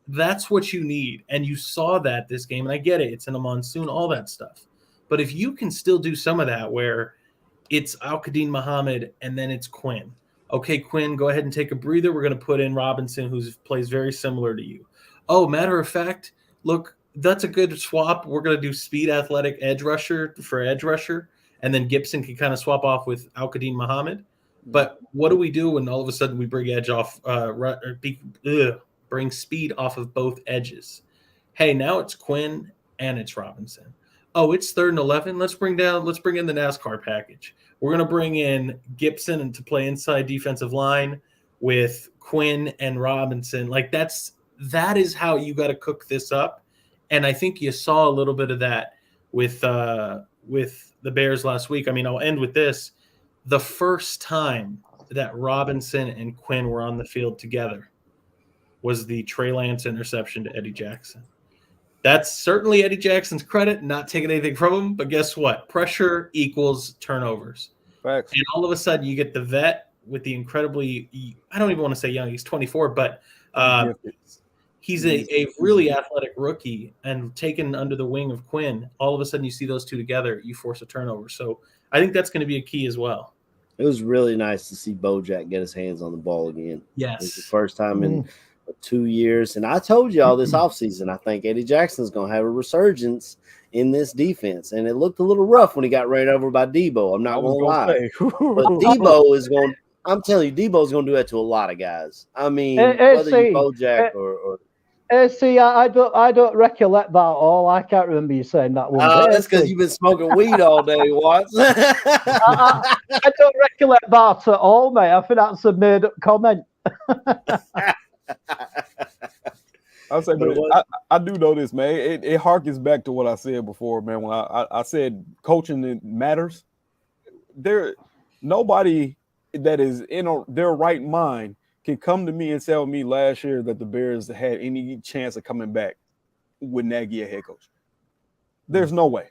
That's what you need. And you saw that this game. And I get it. It's in a monsoon, all that stuff. But if you can still do some of that where it's Al-Qadim Muhammad and then it's Quinn. Okay, Quinn, go ahead and take a breather. We're going to put in Robinson, who plays very similar to you. Oh, matter of fact, look, that's a good swap. We're going to do speed athletic edge rusher for edge rusher, and then Gibson can kind of swap off with Al-Qadim Muhammad. But what do we do when all of a sudden we bring edge off, bring speed off of both edges? Hey, now it's Quinn and it's Robinson. Oh, it's 3rd and 11. Let's bring in the NASCAR package. We're going to bring in Gibson and to play inside defensive line with Quinn and Robinson. Like that is how you got to cook this up. And I think you saw a little bit of that with the Bears last week. I mean, I'll end with this. The first time that Robinson and Quinn were on the field together was the Trey Lance interception to Eddie Jackson. That's certainly Eddie Jackson's credit, not taking anything from him. But guess what? Pressure equals turnovers. Facts. And all of a sudden you get the vet with the incredibly, I don't even want to say young, he's 24, but he's a really athletic rookie and taken under the wing of Quinn. All of a sudden you see those two together, you force a turnover. So I think that's going to be a key as well. It was really nice to see Bojack get his hands on the ball again. Yes. It's the first time in 2 years. And I told y'all this offseason, I think Eddie Jackson's going to have a resurgence in this defense. And it looked a little rough when he got ran over by Debo. I'm not going to lie. But Debo is going I'm telling you, Debo's going to do that to a lot of guys. I mean, Hey, whether see, you Bojack or See, I don't recollect that at all. I can't remember you saying that one bit. that's because you've been smoking weed all day, Watts. I don't recollect that at all, mate. I think that's a made-up comment. I'll say, but I do know this, man. It harkens back to what I said before, man. When I said coaching matters, nobody that is in their right mind can come to me and tell me last year that the Bears had any chance of coming back with Nagy as head coach. There's no way.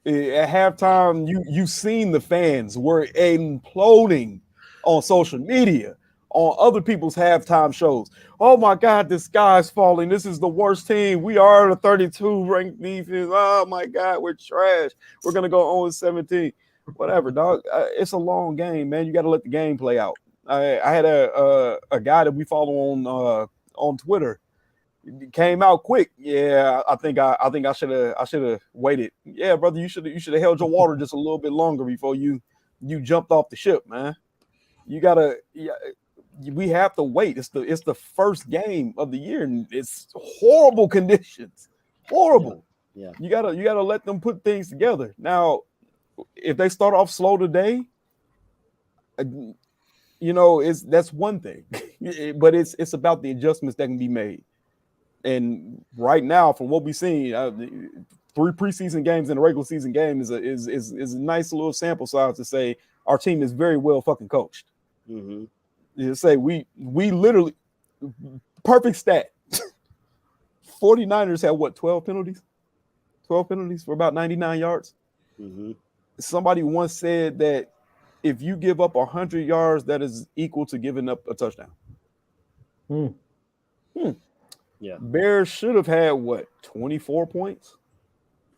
At halftime, you seen the fans were imploding on social media, on other people's halftime shows. Oh my God, the sky's falling. This is the worst team. We are the 32 ranked defense. Oh my God, we're trash. We're gonna go 0-17. Whatever, dog. It's a long game, man. You got to let the game play out. I had a guy that we follow on Twitter. Came out quick. Yeah, I think I should have waited. Yeah, brother, you should have held your water just a little bit longer before you jumped off the ship, man. You gotta. We have to wait. It's the first game of the year, and it's horrible conditions. Horrible. Yeah. You gotta let them put things together. Now, if they start off slow today, that's one thing, but it's about the adjustments that can be made. And right now, from what we've seen, 3 preseason games and a regular season game is a nice little sample size to say our team is very well fucking coached. Mm-hmm. You say we literally perfect stat. 49ers had what, 12 penalties? 12 penalties for about 99 yards. Mm-hmm. Somebody once said that if you give up 100 yards, that is equal to giving up a touchdown. Yeah. Bears should have had what, 24 points?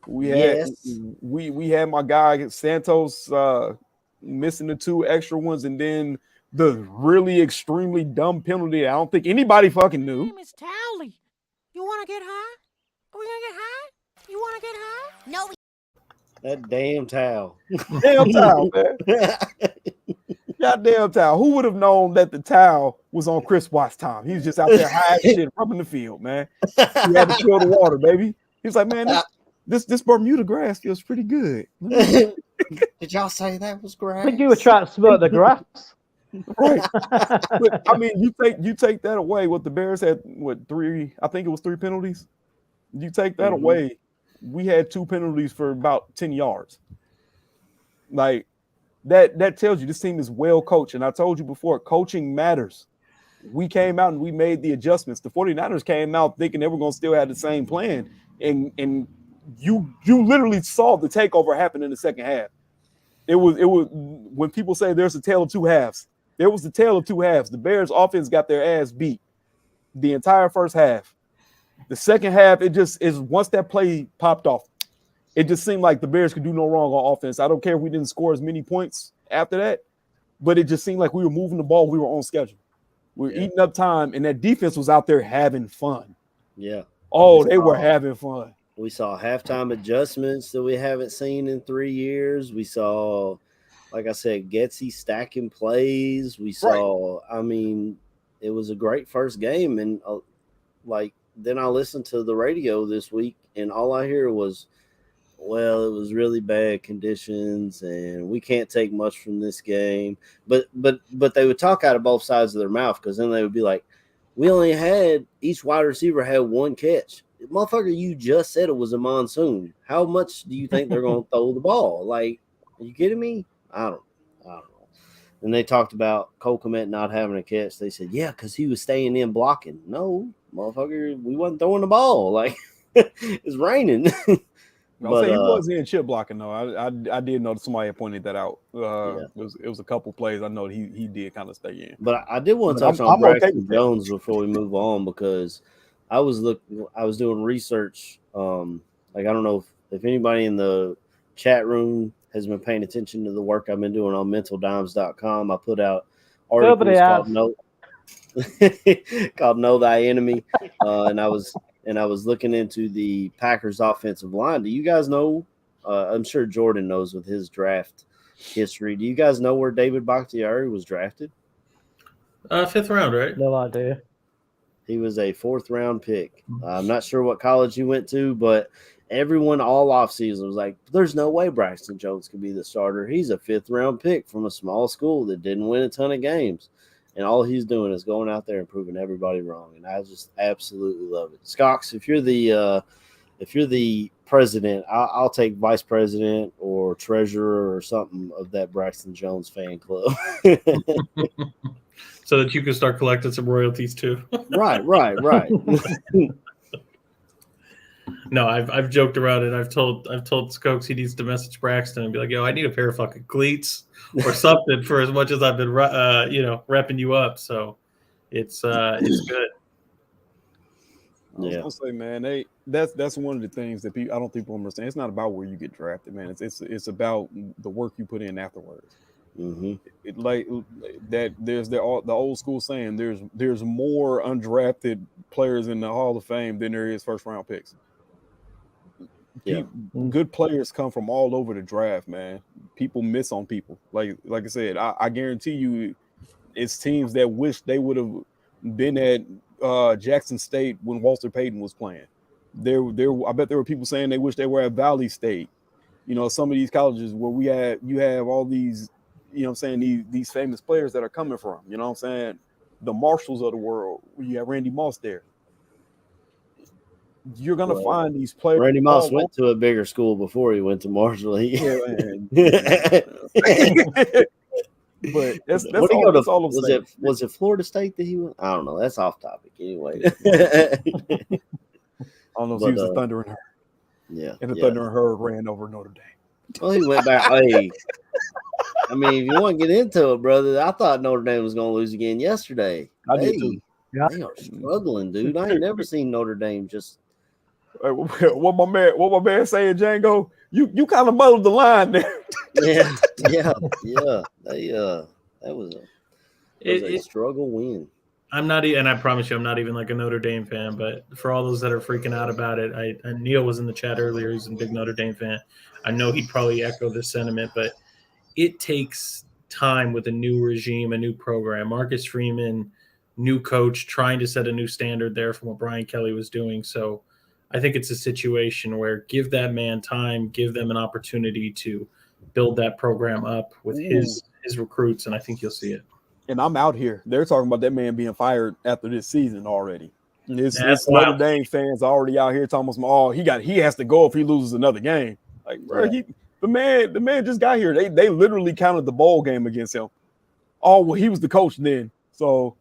We had my guy Santos missing the 2 extra ones, and then the really extremely dumb penalty I don't think anybody fucking knew. Hey, Miss Towley, you want to get high? Are we gonna get high? You want to get high? No. That damn towel. Damn towel, man. Goddamn towel. Who would have known that the towel was on Chris Watts' time? He was just out there high as shit, rubbing the field, man. He had to feel the water, baby. He was like, man, this Bermuda grass feels pretty good. Did y'all say that was grass? I think you were trying to smoke the grass. Right. But, I mean, you take that away. What the Bears had, 3? I think it was 3 penalties. You take that away. We had 2 penalties for about 10 yards. Like that tells you this team is well coached. And I told you before, coaching matters. We came out and we made the adjustments. The 49ers came out thinking they were going to still have the same plan. And you literally saw the takeover happen in the second half. It was when people say there's a tale of 2 halves. There was the tale of 2 halves. The Bears offense got their ass beat the entire first half. The second half, it just is once that play popped off, it just seemed like the Bears could do no wrong on offense. I don't care if we didn't score as many points after that, but it just seemed like we were moving the ball. We were on schedule. We were eating up time, and that defense was out there having fun. Yeah. Oh, they were having fun. We saw halftime adjustments that we haven't seen in 3 years. We saw, like I said, Getsy stacking plays. We saw, I mean, it was a great first game. And then I listened to the radio this week, and all I hear was, well, it was really bad conditions, and we can't take much from this game. But they would talk out of both sides of their mouth, because then they would be like, we only had each wide receiver had 1 catch. Motherfucker, you just said it was a monsoon. How much do you think they're going to throw the ball? Like, are you kidding me? I don't know. And they talked about Cole Kmet not having a catch. They said, yeah, because he was staying in blocking. No, motherfucker, we wasn't throwing the ball. Like, it's raining. I'll say he was in chip blocking though. I did know somebody had pointed that out. It was a couple plays I know he did kind of stay in. But I did want to touch on Braxton Jones before we move on, because I was doing research. Like, I don't know if anybody in the chat room has been paying attention to the work I've been doing on mentaldimes.com. I put out articles called Know Thy Enemy. And I was looking into the Packers offensive line. Do you guys know? I'm sure Jordan knows with his draft history. Do you guys know where David Bakhtiari was drafted? 5th round, right? No idea. He was a 4th round pick. I'm not sure what college he went to, but everyone all offseason was like, there's no way Braxton Jones could be the starter. He's a 5th round pick from a small school that didn't win a ton of games. And all he's doing is going out there and proving everybody wrong. And I just absolutely love it. Skox, if you're the president, I'll take vice president or treasurer or something of that Braxton Jones fan club. So that you can start collecting some royalties too. Right. No, I've joked around it. I've told Skokes he needs to message Braxton and be like, "Yo, I need a pair of fucking cleats or something for as much as I've been, repping you up." So it's good. I was gonna say, man, that's one of the things that I don't think people understand. It's not about where you get drafted, man. It's about the work you put in afterwards. Mm-hmm. It, like that. There's the old school saying. There's more undrafted players in the Hall of Fame than there is 1st round picks. Yeah. Good players come from all over the draft, man. People miss on people. Like I said, I guarantee you, it's teams that wish they would have been at Jackson State when Walter Payton was playing. I bet there were people saying they wish they were at Valley State. You know, some of these colleges where you have all these, you know what I'm saying, these famous players that are coming from, you know what I'm saying, the Marshalls of the world. You have Randy Moss there. You're gonna find these players. Randy Moss went to a bigger school before he went to Marshall. But that's all I'm saying. Was it Florida State that he went? I don't know. That's off topic anyway. I don't know if he was the Thunder and Herd. Yeah. And the Thunder and Herd ran over Notre Dame. Well, he went back. Hey, I mean, if you want to get into it, brother, I thought Notre Dame was going to lose again yesterday. I did too. Yeah. They are struggling, dude. I ain't never seen Notre Dame just. What my man saying, Django? You kind of muddled the line there. Yeah. That was a struggle win. I'm not, and I promise you, I'm not even like a Notre Dame fan. But for all those that are freaking out about it, Neil was in the chat earlier. He's a big Notre Dame fan. I know he'd probably echo this sentiment, but it takes time with a new regime, a new program. Marcus Freeman, new coach, trying to set a new standard there from what Brian Kelly was doing. So I think it's a situation where give that man time, give them an opportunity to build that program up with his recruits, and I think you'll see it. And I'm out here. They're talking about that man being fired after this season already. It's wild. Notre Dame fans already out here talking about, he has to go if he loses another game. Like, bro, the man just got here. They literally counted the bowl game against him. Oh, well, he was the coach then. So,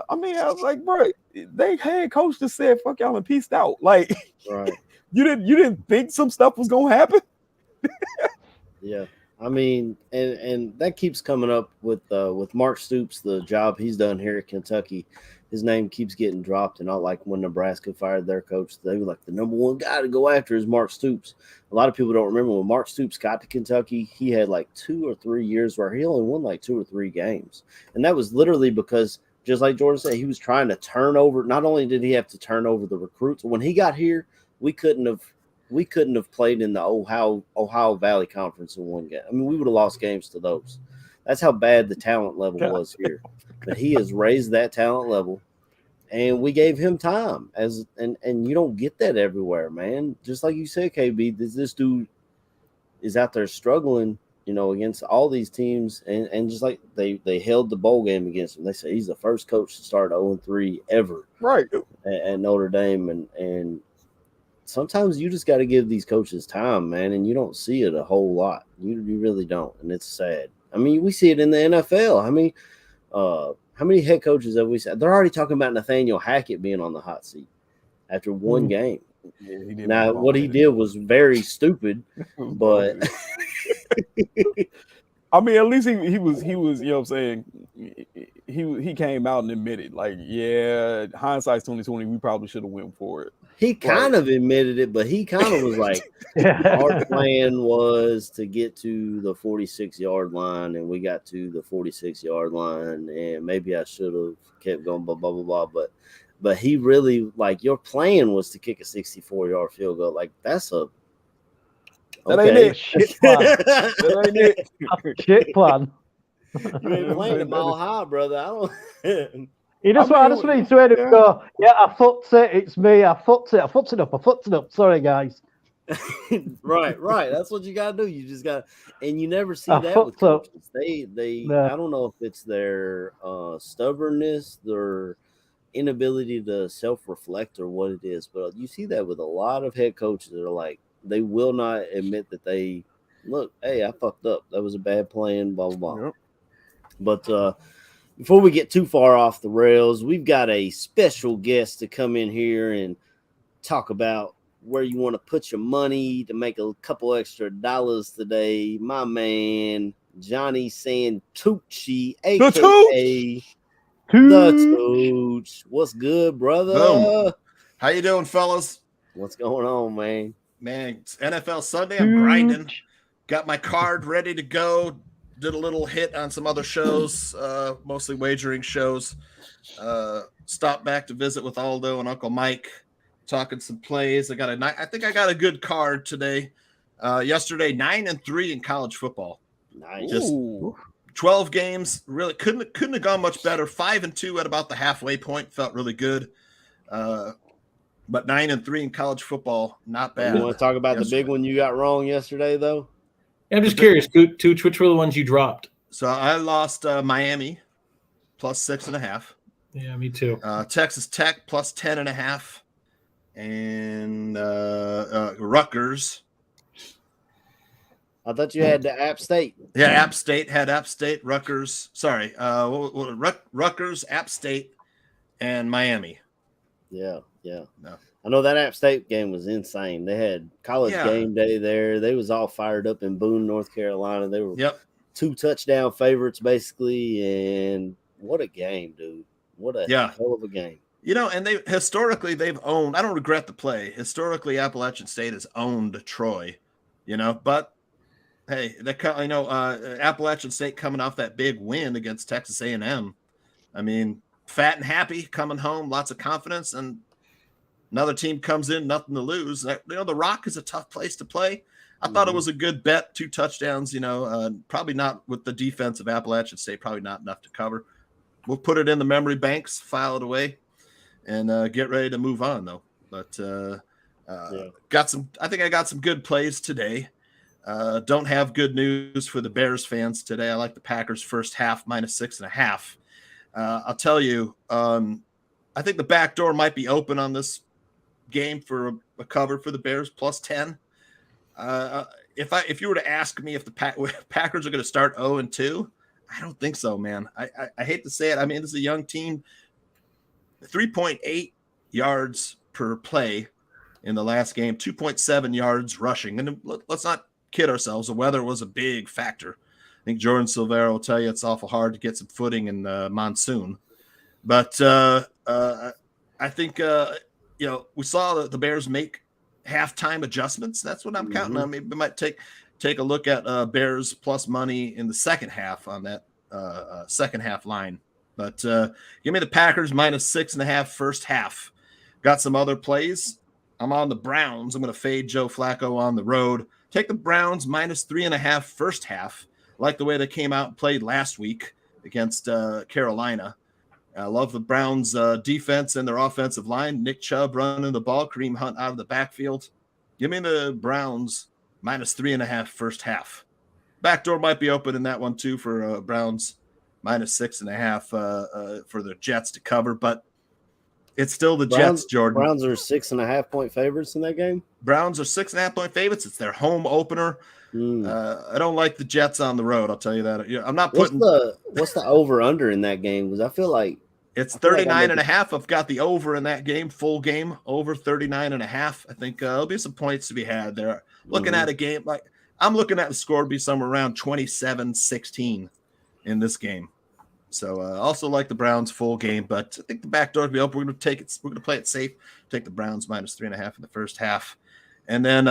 I mean, I was like, bro, they head coach just said, "Fuck y'all," and peaced out. Like, right? You didn't think some stuff was gonna happen? Yeah. I mean, and that keeps coming up with Mark Stoops, the job he's done here at Kentucky. His name keeps getting dropped, and not like when Nebraska fired their coach, they were like the number one guy to go after is Mark Stoops. A lot of people don't remember when Mark Stoops got to Kentucky, he had like 2 or 3 years where he only won like 2 or 3 games, and that was literally because, just like Jordan said, he was trying to turn over. Not only did he have to turn over the recruits, when he got here, we couldn't have played in the Ohio Valley Conference in one game. I mean, we would have lost games to those. That's how bad the talent level was here. But he has raised that talent level, and we gave him time. And you don't get that everywhere, man. Just like you said, KB, this dude is out there struggling, you know, against all these teams, and just like they held the bowl game against him. They say he's the first coach to start 0-3 ever, right, at Notre Dame, and sometimes you just got to give these coaches time, man, and you don't see it a whole lot. You really don't, and it's sad. I mean, we see it in the NFL. How many head coaches have we said? They're already talking about Nathaniel Hackett being on the hot seat after one game. Yeah, now, what he did was very stupid, but I mean, at least he was, you know what I'm saying? He came out and admitted, like, yeah, hindsight's 2020, we probably should have went for it. He kind of admitted it, but he kind of was like, our plan was to get to the 46-yard line, and we got to the 46-yard line, and maybe I should have kept going, blah, blah, blah, blah. But he really, like, your plan was to kick a 64-yard field goal. Like, that's a that ain't it. Shit plan. That ain't it. Shit plan. You ain't playing at Mile High, brother. I don't. He just wanted me to hear him go, yeah, I fucked it. It's me. I fucked it. I fucked it up. Sorry, guys. Right. That's what you gotta do. You just got, and you never see I that with fucked up. coaches. They. No. I don't know if it's their stubbornness, their inability to self-reflect, or what it is, but you see that with a lot of head coaches that are like, they will not admit that they look. Hey, I fucked up. That was a bad plan. Blah blah blah. Yep. But before we get too far off the rails, we've got a special guest to come in here and talk about where you want to put your money to make a couple extra dollars today. My man, Johnny Santucci, a.k.a. The Tooch. What's good, brother? Boom. How you doing, fellas? What's going on, man? Man, it's NFL Sunday. I'm grinding. Got my card ready to go. Did a little hit on some other shows, mostly wagering shows. Stopped back to visit with Aldo and Uncle Mike, talking some plays. I think I got a good card today. Yesterday, 9-3 in college football. Nice. Just 12 games. Really couldn't have gone much better. 5-2 at about the halfway point. Felt really good. But 9-3 in college football, not bad. You want to talk about the big one you got wrong yesterday, though? I'm just curious, Tooch, which were the ones you dropped? So I lost Miami plus 6.5. Yeah, me too. Texas Tech plus 10.5, and Rutgers. I thought you had the App State. Yeah, App State had App State, Rutgers. Sorry, Rutgers, App State, and Miami. Yeah. No. I know that App State game was insane. They had college game day there. They was all fired up in Boone, North Carolina. They were 2 touchdown favorites basically, and what a game, dude. What a hell of a game. You know, and they've owned, I don't regret the play. Historically, Appalachian State has owned Troy, you know, but hey, Appalachian State coming off that big win against Texas A&M. I mean, fat and happy coming home, lots of confidence, and another team comes in, nothing to lose. You know, the Rock is a tough place to play. I thought it was a good bet, 2 touchdowns, you know, probably not with the defense of Appalachian State, probably not enough to cover. We'll put it in the memory banks, file it away, and get ready to move on, though. But I think I got some good plays today. Don't have good news for the Bears fans today. I like the Packers first half minus 6.5. I'll tell you, I think the back door might be open on this game for a cover for the Bears plus 10. If you were to ask me if the Packers are going to start 0-2, I don't think so, man. I hate to say it. I mean, this is a young team. 3.8 yards per play in the last game, 2.7 yards rushing. And let's not kid ourselves. The weather was a big factor. I think Jordan Silvera will tell you it's awful hard to get some footing in the monsoon. But I think, we saw the Bears make halftime adjustments. That's what I'm counting on. Maybe we might take a look at Bears plus money in the second half on that second half line. But give me the Packers minus 6.5 first half. Got some other plays. I'm on the Browns. I'm going to fade Joe Flacco on the road. Take the Browns minus 3.5 first half. Like the way they came out and played last week against Carolina. I love the Browns' defense and their offensive line. Nick Chubb running the ball, Kareem Hunt out of the backfield. Give me the Browns minus 3.5 first half. Backdoor might be open in that one too for Browns minus 6.5 for the Jets to cover, but it's still the Jets, Jordan. Browns are 6.5 point favorites in that game. Browns are 6.5 point favorites. It's their home opener. I don't like the Jets on the road. I'll tell you that. I'm not putting. What's the over under in that game? Because I feel like it's 39.5. I've got the over in that game, full game over 39.5. I think there'll be some points to be had there. Looking at a game like I'm looking at the score to be somewhere around 27-16 in this game. So also like the Browns full game, but I think the back door will be open. We're going to take it. We're going to play it safe. Take the Browns minus 3.5 in the first half, and then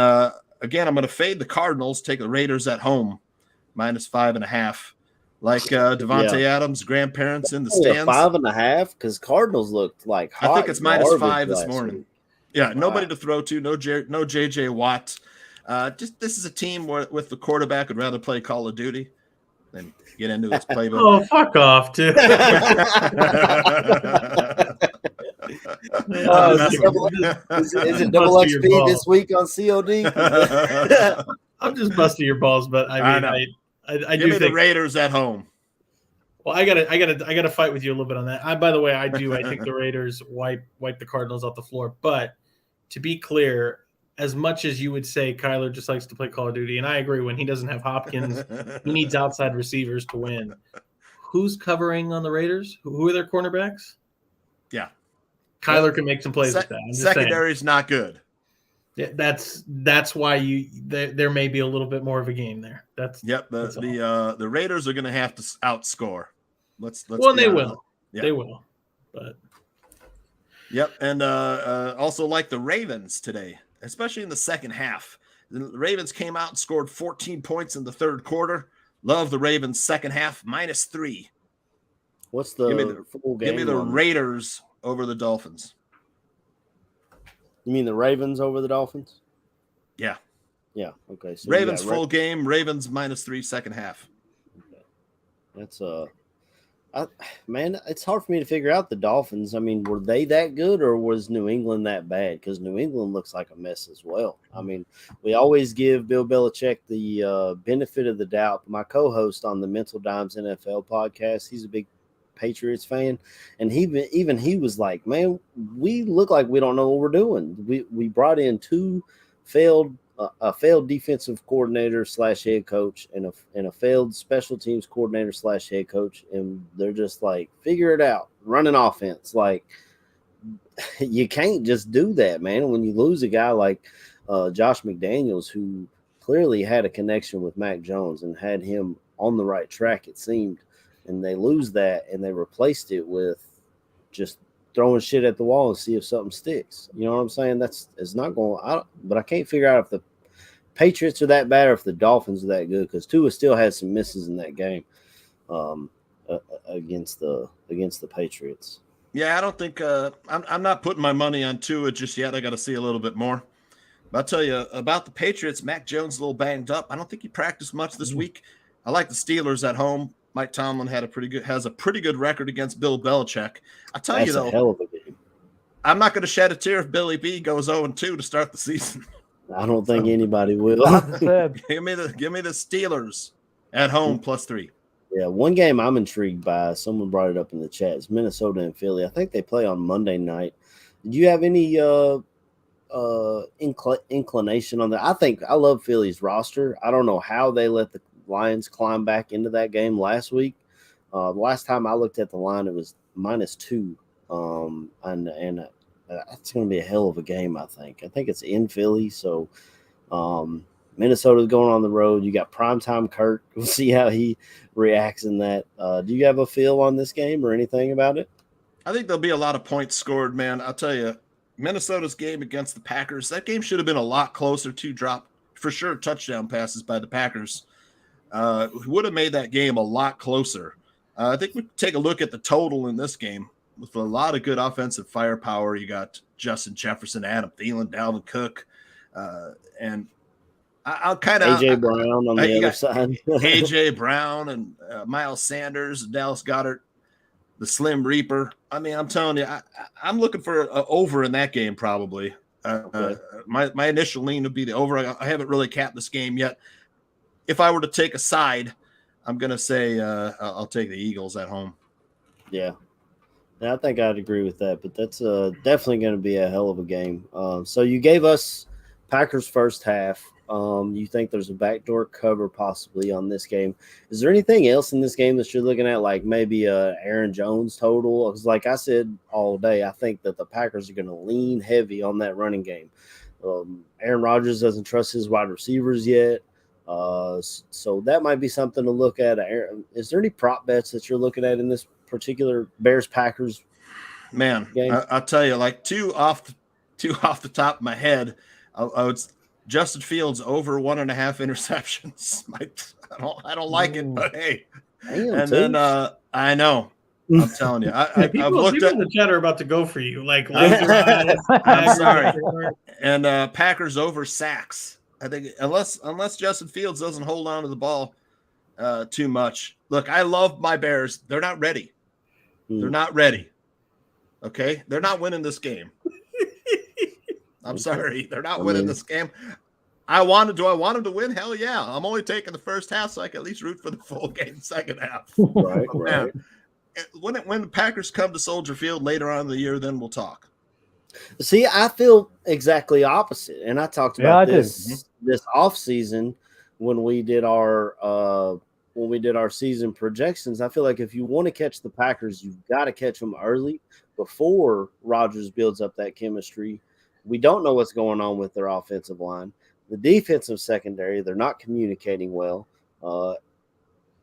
again I'm going to fade the Cardinals. Take the Raiders at home minus 5.5. Like Devontae Adams' grandparents in the stands. 5.5 because Cardinals looked like hot. I think it's minus 5 this morning. Week. Yeah, nobody to throw to. No JJ Watt. Just this is a team where with the quarterback would rather play Call of Duty. and get into his playbook. Oh, fuck off, dude. Is it double XP this week on COD? I'm just busting your balls, but I mean, I Give do me think the Raiders at home. Well, I gotta fight with you a little bit on that. By the way, I think the Raiders wipe the Cardinals off the floor. But to be clear, as much as you would say Kyler just likes to play Call of Duty, and I agree, when he doesn't have Hopkins, he needs outside receivers to win. Who's covering on the Raiders? Who are their cornerbacks? Yeah, Kyler can make some plays with that. Secondary is not good. Yeah, that's why there may be a little bit more of a game there. The Raiders are going to have to outscore. Let's well, they honest. will. Yeah. They will. But yep, and also like the Ravens today, especially in the second half. The Ravens came out and scored 14 points in the third quarter. Love the Ravens second half -3. What's the full game? Give me the Raiders over the Dolphins. You mean the Ravens over the Dolphins? Yeah. Yeah. Okay. So Ravens full game. Ravens -3 second half. Okay. That's man, it's hard for me to figure out the Dolphins. I mean, were they that good or was New England that bad? Because New England looks like a mess as well. I mean, we always give Bill Belichick the benefit of the doubt. My co-host on the Mental Dimes NFL podcast, he's a big Patriots fan, and even he was like, man, we look like we don't know what we're doing. We brought in a failed defensive coordinator / head coach and a failed special teams coordinator / head coach, and they're just like, figure it out, run an offense. Like, you can't just do that, man. When you lose a guy like Josh McDaniels, who clearly had a connection with Mac Jones and had him on the right track, it seemed, and they lose that and they replaced it with just throwing shit at the wall and see if something sticks. You know what I'm saying? It's not going. But I can't figure out if the Patriots are that bad or if the Dolphins are that good, because Tua still had some misses in that game against the Patriots. Yeah, I don't think I'm not putting my money on Tua just yet. I got to see a little bit more. But I'll tell you about the Patriots. Mac Jones a little banged up. I don't think he practiced much this week. I like the Steelers at home. Mike Tomlin has a pretty good record against Bill Belichick. I tell you though, a hell of a game. I'm not going to shed a tear if Billy B goes 0-2 to start the season. I don't think anybody will. Give me the Steelers at home +3. Yeah, one game I'm intrigued by. Someone brought it up in the chat. It's Minnesota and Philly. I think they play on Monday night. Did you have any inclination on that? I think I love Philly's roster. I don't know how they let the Lions climb back into that game last week. The last time I looked at the line, it was -2. And it's going to be a hell of a game, I think. I think it's in Philly. So Minnesota's going on the road. You got primetime Kirk. We'll see how he reacts in that. Do you have a feel on this game or anything about it? I think there'll be a lot of points scored, man. I'll tell you, Minnesota's game against the Packers, that game should have been a lot closer. 2 drop, for sure, touchdown passes by the Packers. Would have made that game a lot closer. I think we take a look at the total in this game with a lot of good offensive firepower. You got Justin Jefferson, Adam Thielen, Dalvin Cook, and I'll kind of AJ Brown on the other side. AJ Brown and Miles Sanders, Dallas Goedert, the Slim Reaper. I mean, I'm telling you, I'm looking for an over in that game probably. My initial lean would be the over. I haven't really capped this game yet. If I were to take a side, I'm going to say I'll take the Eagles at home. Yeah. I think I'd agree with that, but that's definitely going to be a hell of a game. So you gave us Packers first half. You think there's a backdoor cover possibly on this game. Is there anything else in this game that you're looking at, like maybe Aaron Jones total? Because like I said all day, I think that the Packers are going to lean heavy on that running game. Aaron Rodgers doesn't trust his wide receivers yet. So that might be something to look at. Is there any prop bets that you're looking at in this particular Bears-Packers game? I'll tell you, like two off the top of my head, I would Justin Fields over 1.5 interceptions. I don't like it, but hey. Then I know. I'm telling you, I've looked at the chat are about to go for you. Like, I'm sorry. And Packers over sacks. I think unless Justin Fields doesn't hold on to the ball, too much. Look, I love my Bears. They're not ready. They're not ready. Okay? They're not winning this game. I'm sorry. They're not winning this game. Do I want them to win? Hell yeah. I'm only taking the first half so I can at least root for the full game second half. Right. When the Packers come to Soldier Field later on in the year, then we'll talk. See, I feel exactly opposite. And I talked about this offseason when we did our season projections. I feel like if you want to catch the Packers, you've got to catch them early before Rodgers builds up that chemistry. We don't know what's going on with their offensive line. The defensive secondary, they're not communicating well.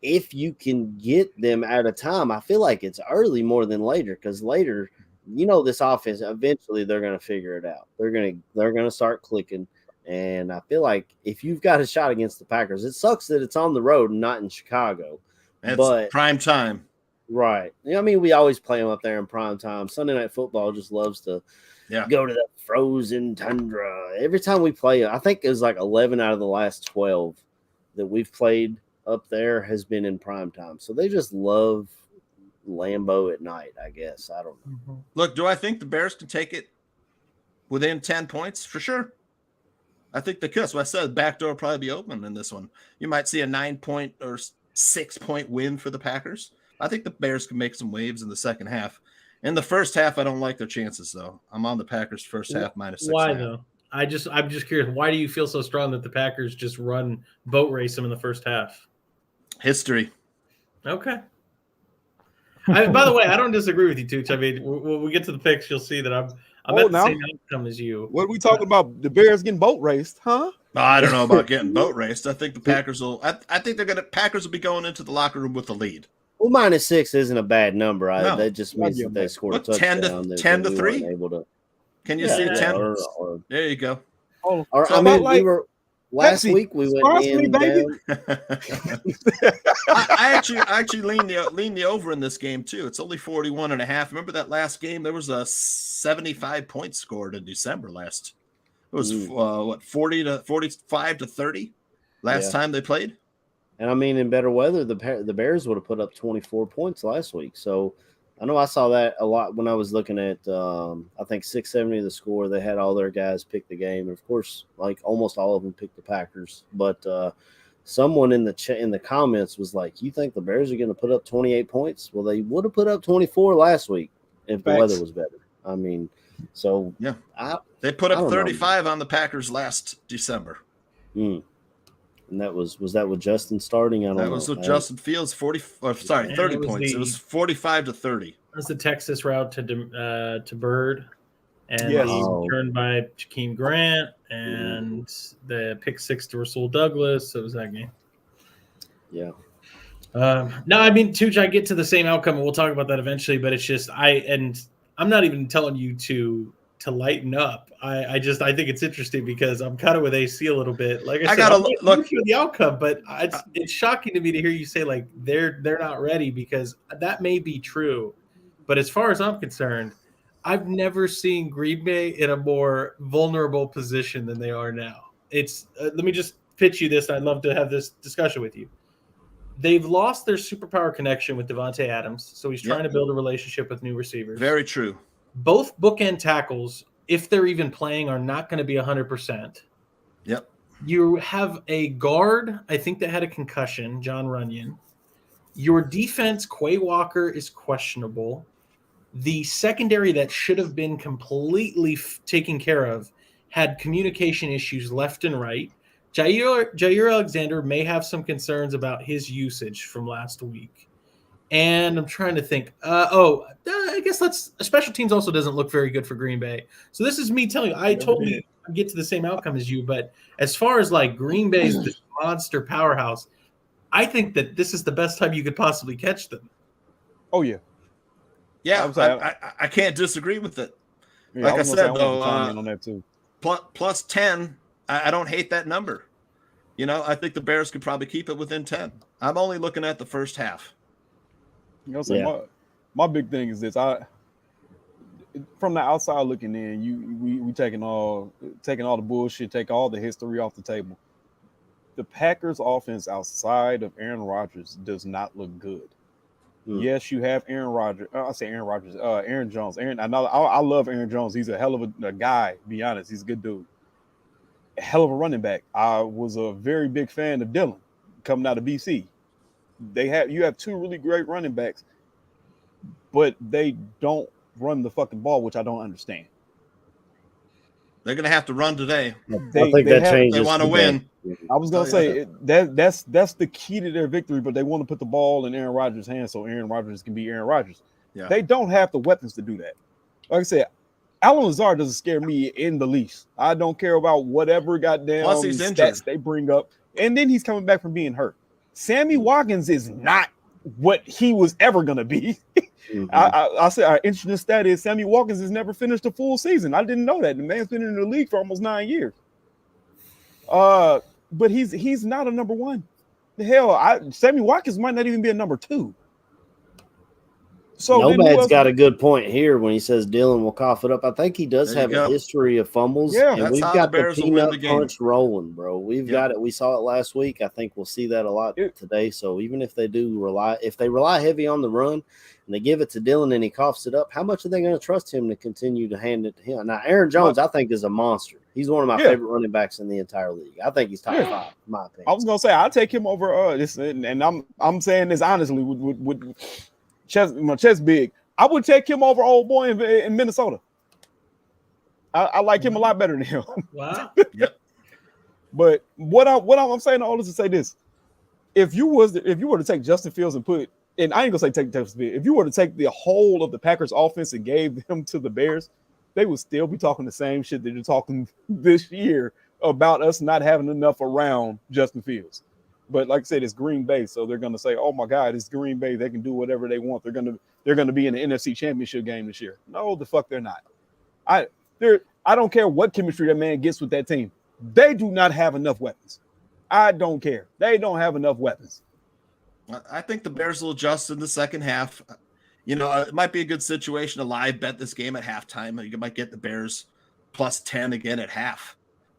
If you can get them at a time, I feel like it's early more than later, because later, this offense, eventually they're going to figure it out. They're going to start clicking. And I feel like if you've got a shot against the Packers, it sucks that it's on the road and not in Chicago. But prime time. Right. We always play them up there in prime time. Sunday Night Football just loves to go to the frozen tundra. Every time we play, I think it was like 11 out of the last 12 that we've played up there has been in prime time. So they just love Lambeau at night, I guess. I don't know. Look, do I think the Bears can take it within 10 points? For sure. I think they could. So I said back door will probably be open in this one. You might see a 9-point or 6-point win for the Packers. I think the Bears can make some waves in the second half. In the first half, I don't like their chances, though. I'm on the Packers first half -6. Why, though? I'm just curious. Why do you feel so strong that the Packers just boat race them in the first half? History. Okay. By the way, I don't disagree with you, Tooch. When we get to the picks, you'll see that I'm at the same outcome as you. What are we talking about? The Bears getting boat raced, huh? I don't know about getting boat raced. I think the Packers will. I think Packers will be going into the locker room with the lead. Well, -6 isn't a bad number. That just means that they scored a touchdown. 10 to 3. Can you see 10? There you go. We were last week. We went in down. I actually leaned the over in this game too. It's only 41.5. Remember that last game? There was a 75 points scored in December last. It was 45 to 30 last time they played. And in better weather, the Bears would have put up 24 points last week. So I know I saw that a lot when I was looking at, I think 670 the score. They had all their guys pick the game. And of course, like almost all of them picked the Packers. But someone in the comments was like, "You think the Bears are going to put up 28 points?" Well, they would have put up 24 last week if the weather was better. They put up 35 on the Packers last December. And that was that with Justin starting? I don't know. That was with Justin Fields, 30 points. It was 45 to 30. That was the Texas route to Bird, and he turned by Jakeem Grant, and the pick 6 to Rasul Douglas. So it was that game. Yeah. Tooch, I get to the same outcome, and we'll talk about that eventually. But it's just I'm not even telling you to lighten up. I think it's interesting because I'm kind of with AC a little bit. Like I gotta look for the outcome, but it's shocking to me to hear you say like they're not ready, because that may be true. But as far as I'm concerned, I've never seen Green Bay in a more vulnerable position than they are now. Let me just pitch you this. I'd love to have this discussion with you. They've lost their superpower connection with Devontae Adams, so he's trying to build a relationship with new receivers. Very true. Both bookend tackles, if they're even playing, are not going to be 100%. Yep. You have a guard, I think, that had a concussion, John Runyon. Your defense, Quay Walker, is questionable. The secondary that should have been completely taken care of had communication issues left and right. Jair Alexander may have some concerns about his usage from last week. And I'm trying to think. I guess special teams also doesn't look very good for Green Bay. So this is me telling you, I totally get to the same outcome as you. But as far as like Green Bay's this monster powerhouse, I think that this is the best time you could possibly catch them. Oh yeah, I can't disagree with it. Yeah, like I said, though, on that too. Plus 10, I don't hate that number. I think the Bears could probably keep it within 10. I'm only looking at the first half. My big thing is this. From the outside looking in, we taking all the bullshit, take all the history off the table. the Packers offense outside of Aaron Rodgers does not look good. Yes, you have Aaron Rodgers. Aaron Jones. I love Aaron Jones. He's a hell of a guy, to be honest. He's a good dude. Hell of a running back. I was a very big fan of Dylan coming out of BC. You have two really great running backs, but they don't run the fucking ball, which I don't understand. They're going to have to run today. I think that changes. They want to win. I was going to say that's the key to their victory, but they want to put the ball in Aaron Rodgers' hands so Aaron Rodgers can be Aaron Rodgers. Yeah. They don't have the weapons to do that. Like I said, Alan Lazard doesn't scare me in the least. I don't care about whatever goddamn Plus he's injured. stats they bring up. And then he's coming back from being hurt. Sammy Watkins is not what he was ever going to be. I said our interesting stat is Sammy Watkins has never finished a full season. I didn't know that. The man's been in the league for almost 9 years. But he's not a number one. The hell, Sammy Watkins might not even be a number two. So Nomad's got a good point here when he says Dylan will cough it up. I think he does have a history of fumbles. Yeah, and we've got the peanut punch rolling, bro. We've got it. We saw it last week. I think we'll see that a lot today. So even if they rely heavy on the run and they give it to Dylan and he coughs it up, how much are they going to trust him to continue to hand it to him? Now, Aaron Jones, I think, is a monster. He's one of my favorite running backs in the entire league. I think he's top 5, in my opinion. I was gonna say I'll take him over this, and I'm saying this honestly with my chest big. I would take him over old boy in Minnesota. I like him a lot better than him. Wow. Yep. But what I'm saying all this to say this: if you were to take Justin Fields and and I ain't gonna say take Justin Fields, if you were to take the whole of the Packers offense and gave them to the Bears, they would still be talking the same shit that you're talking this year about us not having enough around Justin Fields. But like I said, it's Green Bay, so they're gonna say, "Oh my God, it's Green Bay. They can do whatever they want. They're gonna be in the NFC Championship game this year." No, the fuck they're not. I don't care what chemistry that man gets with that team. They do not have enough weapons. I don't care. They don't have enough weapons. I think the Bears will adjust in the second half. You know, it might be a good situation to live bet this game at halftime. You might get the Bears plus 10 again at half.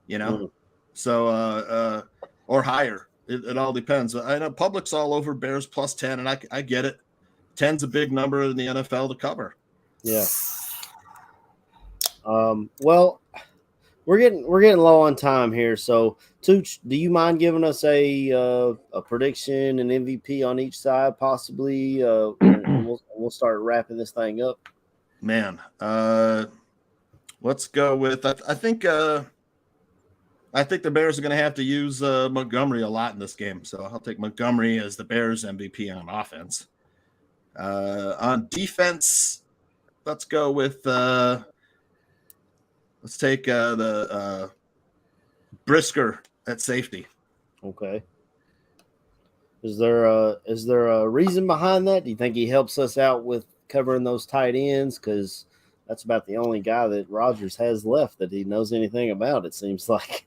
You know, so or higher. It all depends. I know public's all over Bears plus 10, and I get it. 10's a big number in the NFL to cover. Yeah. Well, we're getting low on time here. So, Tooch, do you mind giving us a prediction and MVP on each side, possibly? We'll start wrapping this thing up. Man, let's go with. I think the Bears are going to have to use Montgomery a lot in this game, so I'll take Montgomery as the Bears MVP on offense. On defense, let's go with let's take the Brisker at safety. Okay. Is there a reason behind that? Do you think he helps us out with covering those tight ends? Because that's about the only guy that Rodgers has left that he knows anything about, it seems like.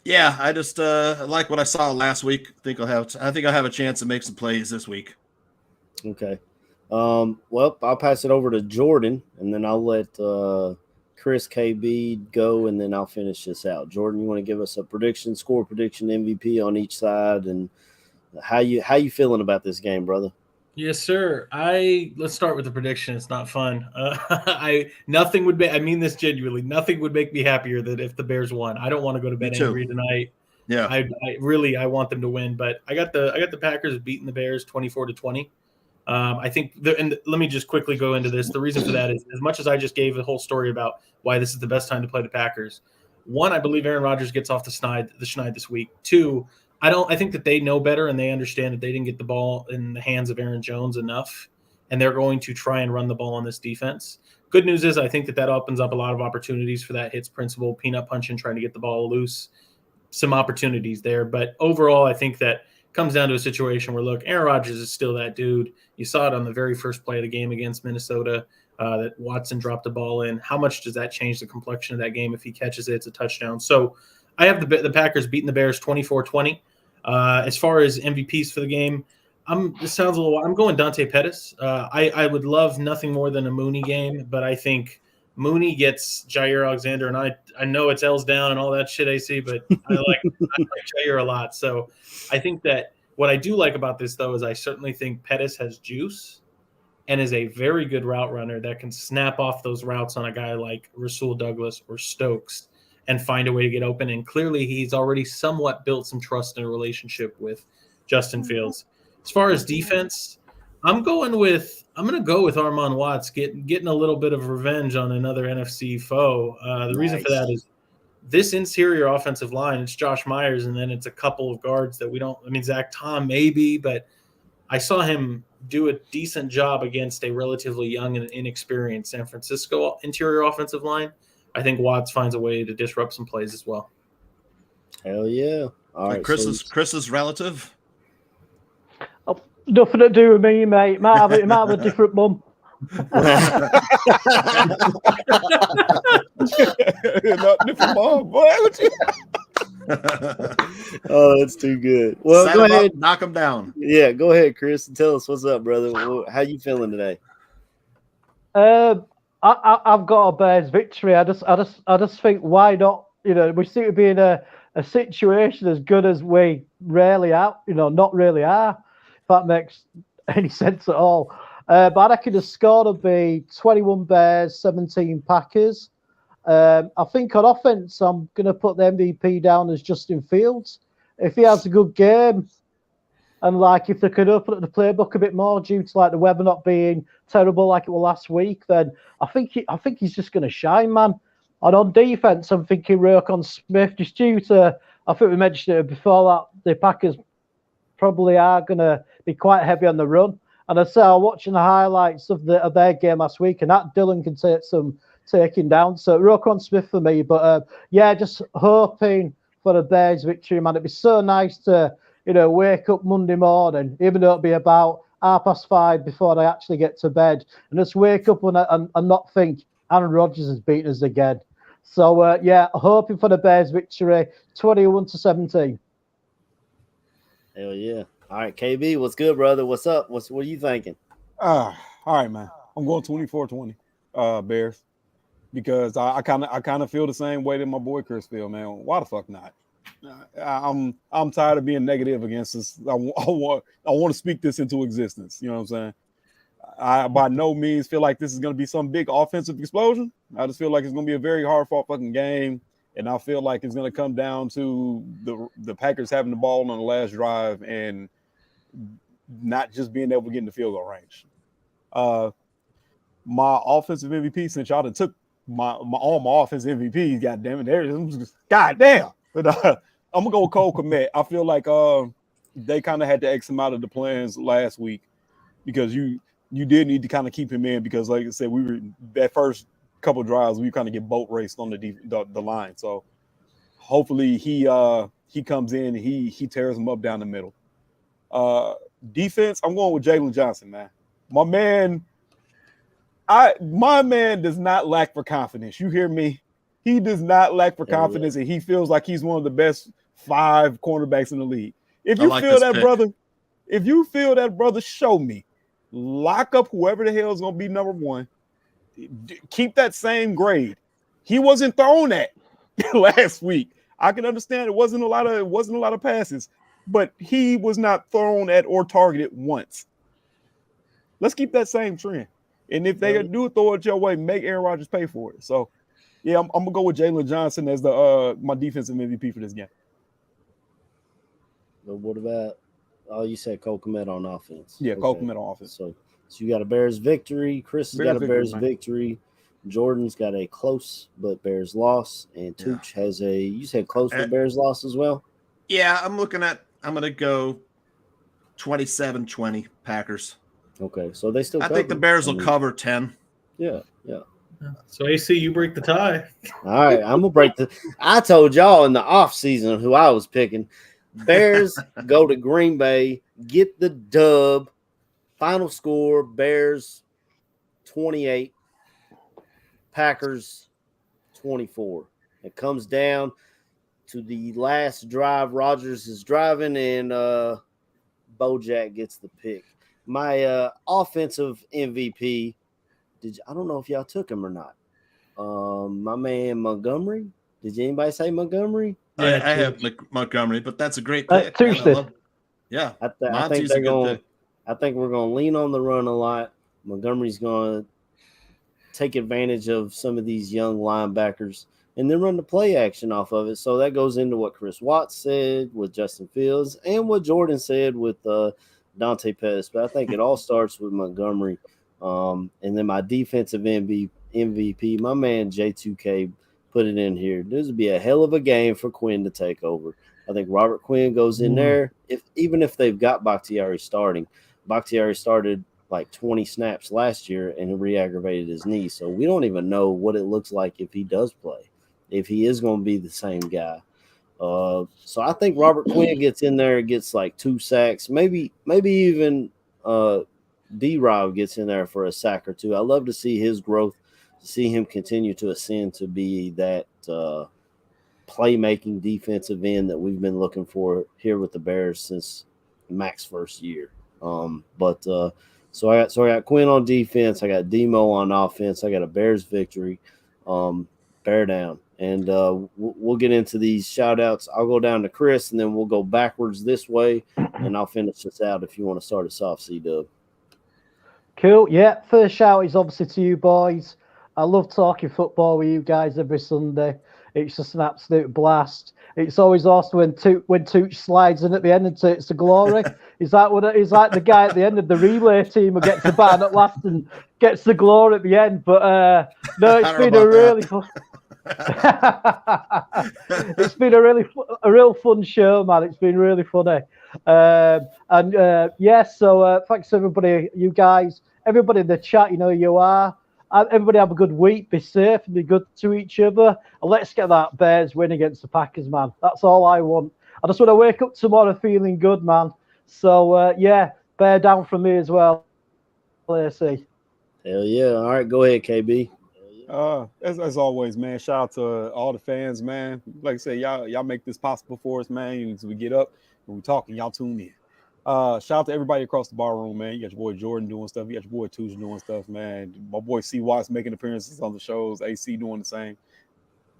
Yeah, I just like what I saw last week. I think I'll have a chance to make some plays this week. Okay. Well, I'll pass it over to Jordan, and then I'll let Chris KB go, and then I'll finish this out. Jordan, you want to give us a prediction, score prediction, MVP on each side, and how you feeling about this game, brother? Yes, sir. Let's start with the prediction. It's not fun. Nothing would be. I mean this genuinely. Nothing would make me happier than if the Bears won. I don't want to go to bed angry tonight. Yeah, I want them to win, but I got the Packers beating the Bears 24-20. I think, and let me just quickly go into this. The reason for that is, as much as I just gave the whole story about why this is the best time to play the Packers. One, I believe Aaron Rodgers gets off the schneid this week. Two, I think that they know better and they understand that they didn't get the ball in the hands of Aaron Jones enough, and they're going to try and run the ball on this defense. Good news is I think that opens up a lot of opportunities for that hits principle, peanut punching, trying to get the ball loose, some opportunities there. But overall, I think that comes down to a situation where, look, Aaron Rodgers is still that dude. You saw it on the very first play of the game against Minnesota that Watson dropped the ball in. How much does that change the complexion of that game? If he catches it, it's a touchdown. So I have the Packers beating the Bears 24-20. As far as MVPs for the game, I'm going Dante Pettis. I would love nothing more than a Mooney game, but I think Mooney gets Jair Alexander, and I know it's L's down and all that shit, AC, but I like Jair a lot. So I think that what I do like about this, though, is I certainly think Pettis has juice and is a very good route runner that can snap off those routes on a guy like Rasul Douglas or Stokes and find a way to get open. And clearly he's already somewhat built some trust in a relationship with Justin Fields. As far as defense, I'm going to go with Armon Watts getting a little bit of revenge on another NFC foe. The reason for that is this interior offensive line, it's Josh Myers, and then it's a couple of guards that we don't – I mean, Zach Tom maybe, but I saw him do a decent job against a relatively young and inexperienced San Francisco interior offensive line. I think Watts finds a way to disrupt some plays as well. Hell yeah. All right, Chris's relative? Nothing to do with me, mate. Might have a different mum. Not different mom, boy. Oh, that's too good. Well, Set go him ahead, up, knock him down. Yeah, go ahead, Chris, and tell us what's up, brother. How you feeling today? I've got a Bears victory. I just think, why not? You know, we seem to be in a situation as good as we rarely are. You know, not really are. If that makes any sense at all. But I reckon the score will be 21 Bears, 17 Packers. I think on offense, I'm going to put the MVP down as Justin Fields. If he has a good game, and like if they could open up the playbook a bit more due to like the weather not being terrible like it was last week, then I think he's just going to shine, man. And on defense, I'm thinking Roquan Smith, just due to, I think we mentioned it before, that the Packers probably are going to be quite heavy on the run. And I said, I was watching the highlights of their game last week, and that Dylan can take some taking down. So Roquan Smith for me. But yeah, just hoping for the Bears victory, man. It'd be so nice to, you know, wake up Monday morning, even though it'll be about 5:30 before I actually get to bed, and just wake up and not think Aaron Rodgers has beaten us again. So yeah, hoping for the Bears victory, 21-17. Hell yeah. All right, KB, what's good, brother? What's up? What are you thinking? All right, man. I'm going 24-20, Bears, because I kind of feel the same way that my boy Chris feel, man. Why the fuck not? I'm tired of being negative against this. I want to speak this into existence. You know what I'm saying? I by no means feel like this is going to be some big offensive explosion. I just feel like it's going to be a very hard-fought fucking game. And I feel like it's going to come down to the Packers having the ball on the last drive and not just being able to get in the field goal range. My offensive MVP, since y'all done took my offensive MVP, goddamn it, goddamn. But I'm gonna go with Cole Kmet. I feel like they kind of had to X him out of the plans last week because you did need to kind of keep him in because, like I said, we were that first couple of drives we kind of get boat raced on the line. So hopefully he comes in and he tears them up down the middle. Defense, I'm going with Jalen Johnson, man. My man does not lack for confidence. You hear me? He does not lack for confidence, and he feels like he's one of the best 5 cornerbacks in the league. If you feel that, brother, show me. Lock up whoever the hell is going to be number 1. Keep that same grade. He wasn't thrown at last week. I can understand it wasn't a lot of passes, but he was not thrown at or targeted once. Let's keep that same trend. And if they do throw it your way, make Aaron Rodgers pay for it. So, yeah, I'm gonna go with Jalen Johnson as my defensive MVP for this game. But what about? Oh, you said Cole Kmet on offense. Yeah, Cole Kmet on offense. So you got a Bears victory. Chris has got a Bears victory. Jordan's got a close but Bears loss, and Tooch has a. You said close but Bears loss as well. Yeah, I'm gonna go 27-20 Packers. Okay, so they still. I think the Bears will cover 10. Yeah. So AC, you break the tie. All right, I'm gonna break the. I told y'all in the off season who I was picking. Bears go to Green Bay, get the dub. Final score: Bears 28, Packers 24. It comes down to the last drive. Rodgers is driving, and Bojack gets the pick. My offensive MVP. I don't know if y'all took him or not. My man Montgomery. Did anybody say Montgomery? I have Montgomery, but that's a great pick. Man. Yeah, I think Monty's they're a good going. pick. I think we're going to lean on the run a lot. Montgomery's going to take advantage of some of these young linebackers and then run the play action off of it. So that goes into what Chris Watts said with Justin Fields and what Jordan said with Dante Pettis. But I think it all starts with Montgomery. And then my defensive MVP, my man J2K, put it in here. This would be a hell of a game for Quinn to take over. I think Robert Quinn goes in there. Even if they've got Bakhtiari starting, Bakhtiari started like 20 snaps last year and re-aggravated his knee. So we don't even know what it looks like if he does play, if he is going to be the same guy. So I think Robert Quinn gets in there and gets like 2 sacks, maybe even D-Rob gets in there for a sack or 2. I love to see his growth, to see him continue to ascend to be that playmaking defensive end that we've been looking for here with the Bears since Mac's first year. So I got Quinn on defense. I got Demo on offense. I got a Bears victory. Bear down. And we'll get into these shout-outs. I'll go down to Chris, and then we'll go backwards this way, and I'll finish this out if you want to start us off, C-Dub. Cool. Yeah, first shout is obviously to you boys. I love talking football with you guys every Sunday. It's just an absolute blast. It's always awesome when Tooch slides in at the end and takes the glory. Is that what it is? Like the guy at the end of the relay team who gets the bat at last and gets the glory at the end. But no, it's been a really fun. It's been a real fun show, man. It's been really funny. So thanks everybody, you guys, everybody in the chat. You know who you are. Everybody have a good week. Be safe and be good to each other. And let's get that Bears win against the Packers, man. That's all I want. I just want to wake up tomorrow feeling good, man. So, bear down from me as well. AC. Hell yeah. All right, go ahead, KB. As always, man, shout out to all the fans, man. Like I said, y'all make this possible for us, man. As we get up and we talk and y'all tune in. Shout out to everybody across the bar room, man. You got your boy Jordan doing stuff. You got your boy Tooch doing stuff, man. My boy C. Watts making appearances on the shows. AC doing the same.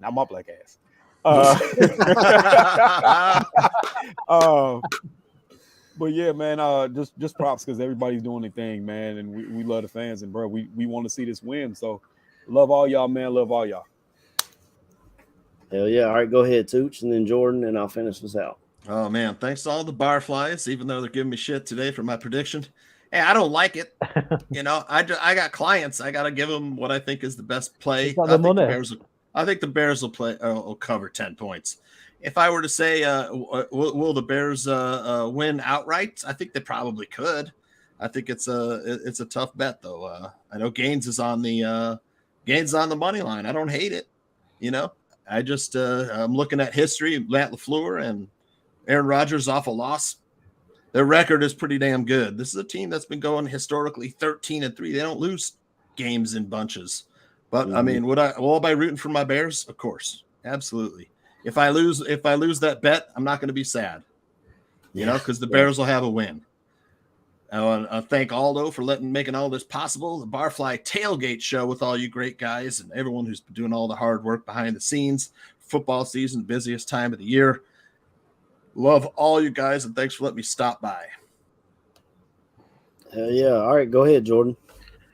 Not my black ass. But yeah, man, just props because everybody's doing their thing, man. And we love the fans. And, bro, we want to see this win. So love all y'all, man. Love all y'all. Hell yeah. All right, go ahead, Tooch, and then Jordan, and I'll finish this out. Oh, man. Thanks to all the Barflies, even though they're giving me shit today for my prediction. Hey, I don't like it. I got clients. I got to give them what I think is the best play. I think the Bears will cover 10 points. If I were to say, will the Bears win outright? I think they probably could. I think it's a tough bet, though. I know Gaines is on the money line. I don't hate it. I just I'm looking at history. Matt LaFleur and Aaron Rodgers off a loss. Their record is pretty damn good. This is a team that's been going historically 13-3. They don't lose games in bunches. But I mean, will I be rooting for my Bears? Of course, absolutely. If I lose that bet, I'm not going to be sad. Because the Bears will have a win. I want to thank Aldo for making all this possible. The Barfly Tailgate show with all you great guys and everyone who's been doing all the hard work behind the scenes. Football season, busiest time of the year. Love all you guys, and thanks for letting me stop by. Hell yeah. All right, go ahead, Jordan.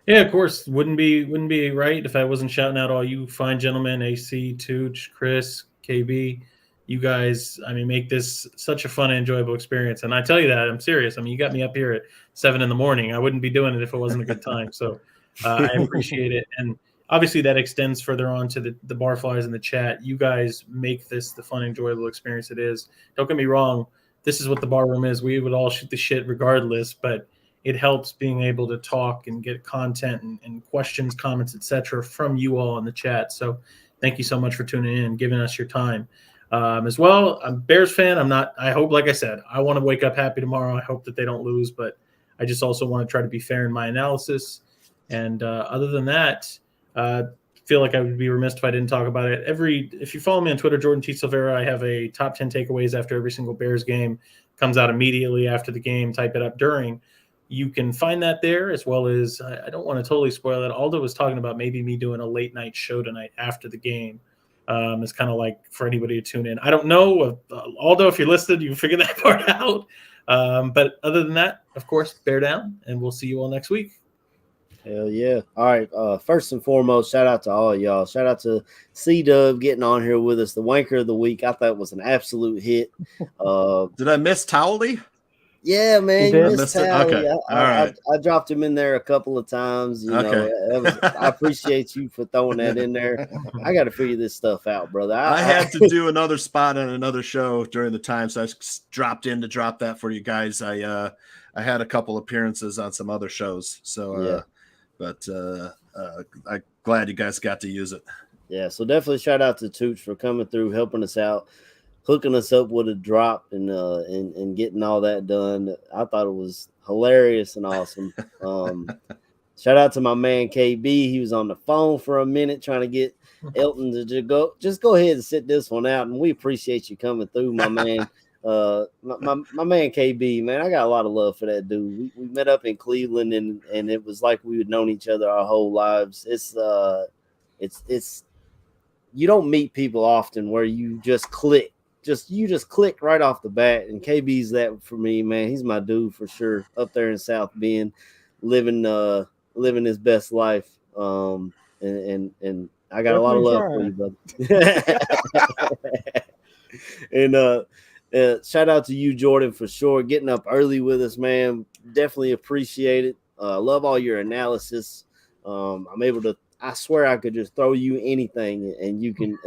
Yeah, of course. Wouldn't be right if I wasn't shouting out all you fine gentlemen, AC, Tooch, Chris, KB. You guys, make this such a fun and enjoyable experience. And I tell you that, I'm serious. You got me up here at 7 a.m. I wouldn't be doing it if it wasn't a good time. So I appreciate it. And obviously that extends further on to the Barflies in the chat. You guys make this the fun, enjoyable experience it is. Don't get me wrong. This is what the bar room is. We would all shoot the shit regardless, but it helps being able to talk and get content and questions, comments, etc. from you all in the chat. So thank you so much for tuning in and giving us your time. As well, I'm a Bears fan. I hope, like I said, I want to wake up happy tomorrow. I hope that they don't lose, but I just also want to try to be fair in my analysis. And other than that, feel like I would be remiss if I didn't talk about it. If you follow me on Twitter, Jordan T. Silvera, I have a top 10 takeaways after every single Bears game. Comes out immediately after the game. Type it up during. You can find that there, as well as I don't want to totally spoil it. Aldo was talking about maybe me doing a late night show tonight after the game. It's kind of like for anybody to tune in. I don't know, Aldo, if you're listed, you figure that part out. But other than that, of course, bear down, and we'll see you all next week. Hell yeah. All right. First and foremost, shout out to all of y'all. Shout out to C-Dub getting on here with us. The Wanker of the Week, I thought was an absolute hit. Did I miss Towley? Yeah, man, you missed Tally. Okay. All right. I dropped him in there a couple of times. You know, I appreciate you for throwing that in there. I got to figure this stuff out, brother. I had to do another spot on another show during the time, so I dropped in to drop that for you guys. I had a couple appearances on some other shows, so but I'm glad you guys got to use it. Yeah, so definitely shout out to Tooch for coming through, helping us out, hooking us up with a drop and getting all that done. I thought it was hilarious and awesome. Shout out to my man KB. He was on the phone for a minute trying to get Elton to just go ahead and sit this one out, and we appreciate you coming through, my man. My man KB, man, I got a lot of love for that dude. We met up in Cleveland, and it was like we had known each other our whole lives. It's you don't meet people often where you just click. You just click right off the bat, and KB's that for me, man. He's my dude for sure. Up there in South Bend, living his best life. And I got a lot of love for you, brother. And shout out to you, Jordan, for sure. Getting up early with us, man. Definitely appreciate it. Love all your analysis. I'm able to. I swear I could just throw you anything and you can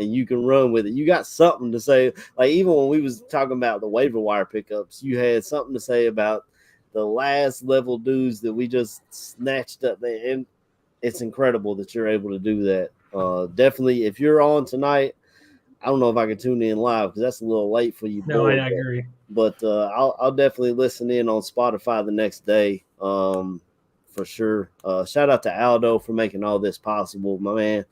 run with it. You got something to say. Like even when we was talking about the waiver wire pickups, you had something to say about the last level dudes that we just snatched up there. And it's incredible that you're able to do that. Definitely, if you're on tonight, I don't know if I can tune in live because that's a little late for you. No, I agree. But I'll definitely listen in on Spotify the next day. For sure. Shout out to Aldo for making all this possible, my man.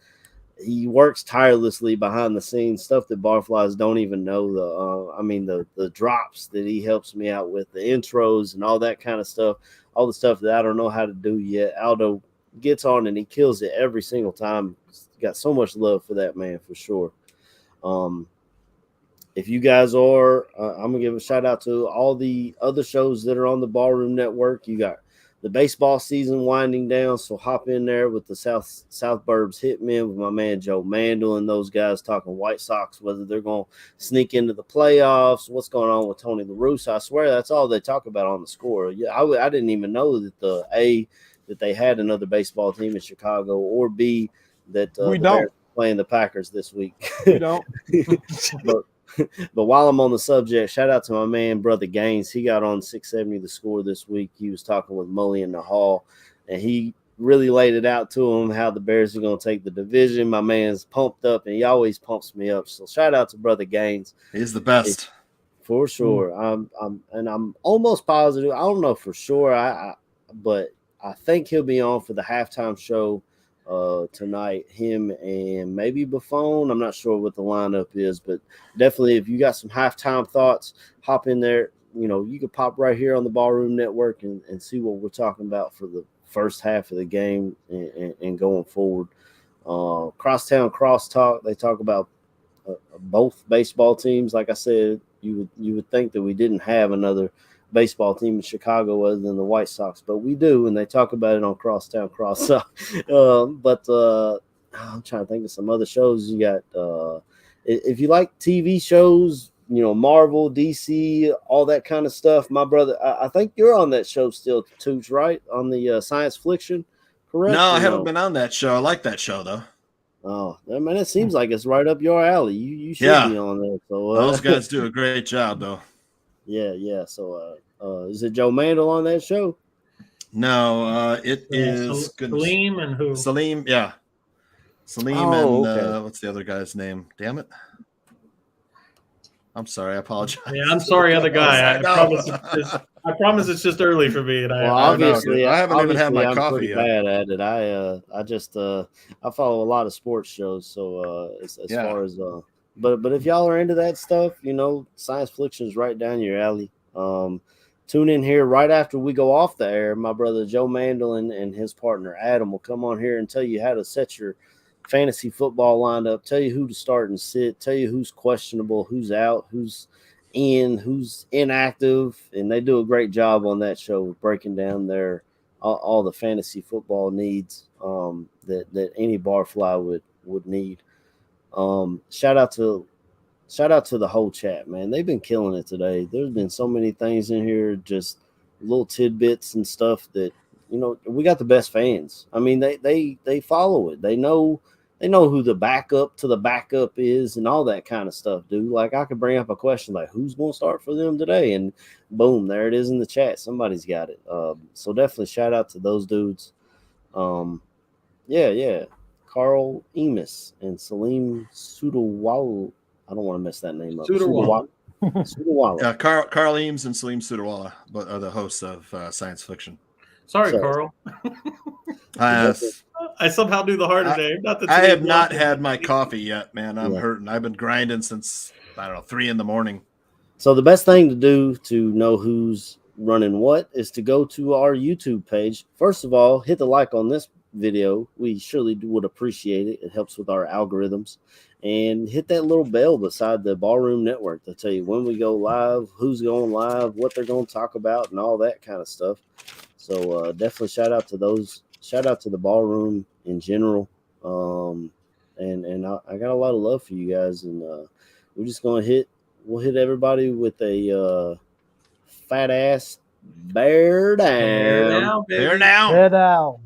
He works tirelessly behind the scenes, stuff that Barflies don't even know. The drops that he helps me out with, the intros and all that kind of stuff, all the stuff that I don't know how to do yet. Aldo gets on and he kills it every single time. Got so much love for that man, for sure. If you guys are, I'm gonna give a shout out to all the other shows that are on the Ballroom Network. You got the baseball season winding down, so hop in there with the South Burbs Hitmen with my man Joe Mandel and those guys talking White Sox, whether they're going to sneak into the playoffs, what's going on with Tony La Russa. I swear that's all they talk about on the Score. Yeah, I didn't even know that that they had another baseball team in Chicago, or B that we don't playing the Packers this week. We don't. But while I'm on the subject, shout out to my man, Brother Gaines. He got on 670 The Score this week. He was talking with Mully in the hall, and he really laid it out to him how the Bears are going to take the division. My man's pumped up, and he always pumps me up. So shout out to Brother Gaines. He's the best. For sure. I'm almost positive. I don't know for sure, but I think he'll be on for the halftime show tonight, him and maybe Buffon. I'm not sure what the lineup is, but definitely if you got some halftime thoughts, hop in there. You know, you could pop right here on the Ballroom Network and see what we're talking about for the first half of the game and going forward. Crosstown Crosstalk, they talk about both baseball teams. Like I said, you would think that we didn't have another baseball team in Chicago other than the White Sox, but we do, and they talk about it on Crosstown Crosstalk. But I'm trying to think of some other shows. You got if you like TV shows, you know, Marvel, DC, all that kind of stuff. My brother, I think you're on that show still, Tooch, right? On the science fiction, correct? No, I haven't been on that show. I like that show though. Oh, man, it seems like it's right up your alley. You should be on there. So those guys do a great job though. Yeah. So, is it Joe Mandel on that show? No, it is Salim and who? Salim, yeah. Salim Oh, and okay. what's the other guy's name? Damn it. I'm sorry. I apologize. Yeah, I'm sorry, other guy. I promise it's just early for me. And Obviously, I haven't even had my I'm coffee pretty yet. bad at it. I just I follow a lot of sports shows, so as far as but if y'all are into that stuff, you know, science fiction is right down your alley. tune in here right after we go off the air. My brother Joe Mandolin and his partner Adam will come on here and tell you how to set your fantasy football lineup, tell you who to start and sit, tell you who's questionable, who's out, who's in, who's inactive, and they do a great job on that show of breaking down their all the fantasy football needs that any Barfly would need. Shout out to the whole chat, man. They've been killing it today. There's been so many things in here, just little tidbits and stuff that, you know, we got the best fans. I mean, they follow it. They know who the backup to the backup is and all that kind of stuff, dude. Like, I could bring up a question like, who's going to start for them today? And boom, there it is in the chat. Somebody's got it. So definitely shout out to those dudes. Yeah. Carl Emis and Salim Sudawala. I don't want to mess that name up. Sudawala. Carl Eames and Salim Sudawala are the hosts of Science Fiction. Sorry, Carl. I somehow knew the harder name. I have not had my coffee yet, man. I'm hurting. I've been grinding since, 3 a.m. So the best thing to do to know who's running what is to go to our YouTube page. First of all, hit the like on this video. We surely would appreciate it. It helps with our algorithms. And hit that little bell beside the Ballroom Network to tell you when we go live, who's going live, what they're going to talk about, and all that kind of stuff. So definitely shout out to those. Shout out to the Ballroom in general. And I got a lot of love for you guys. And we're just going to we'll hit everybody with a fat ass bear down. Bear down. Bear down.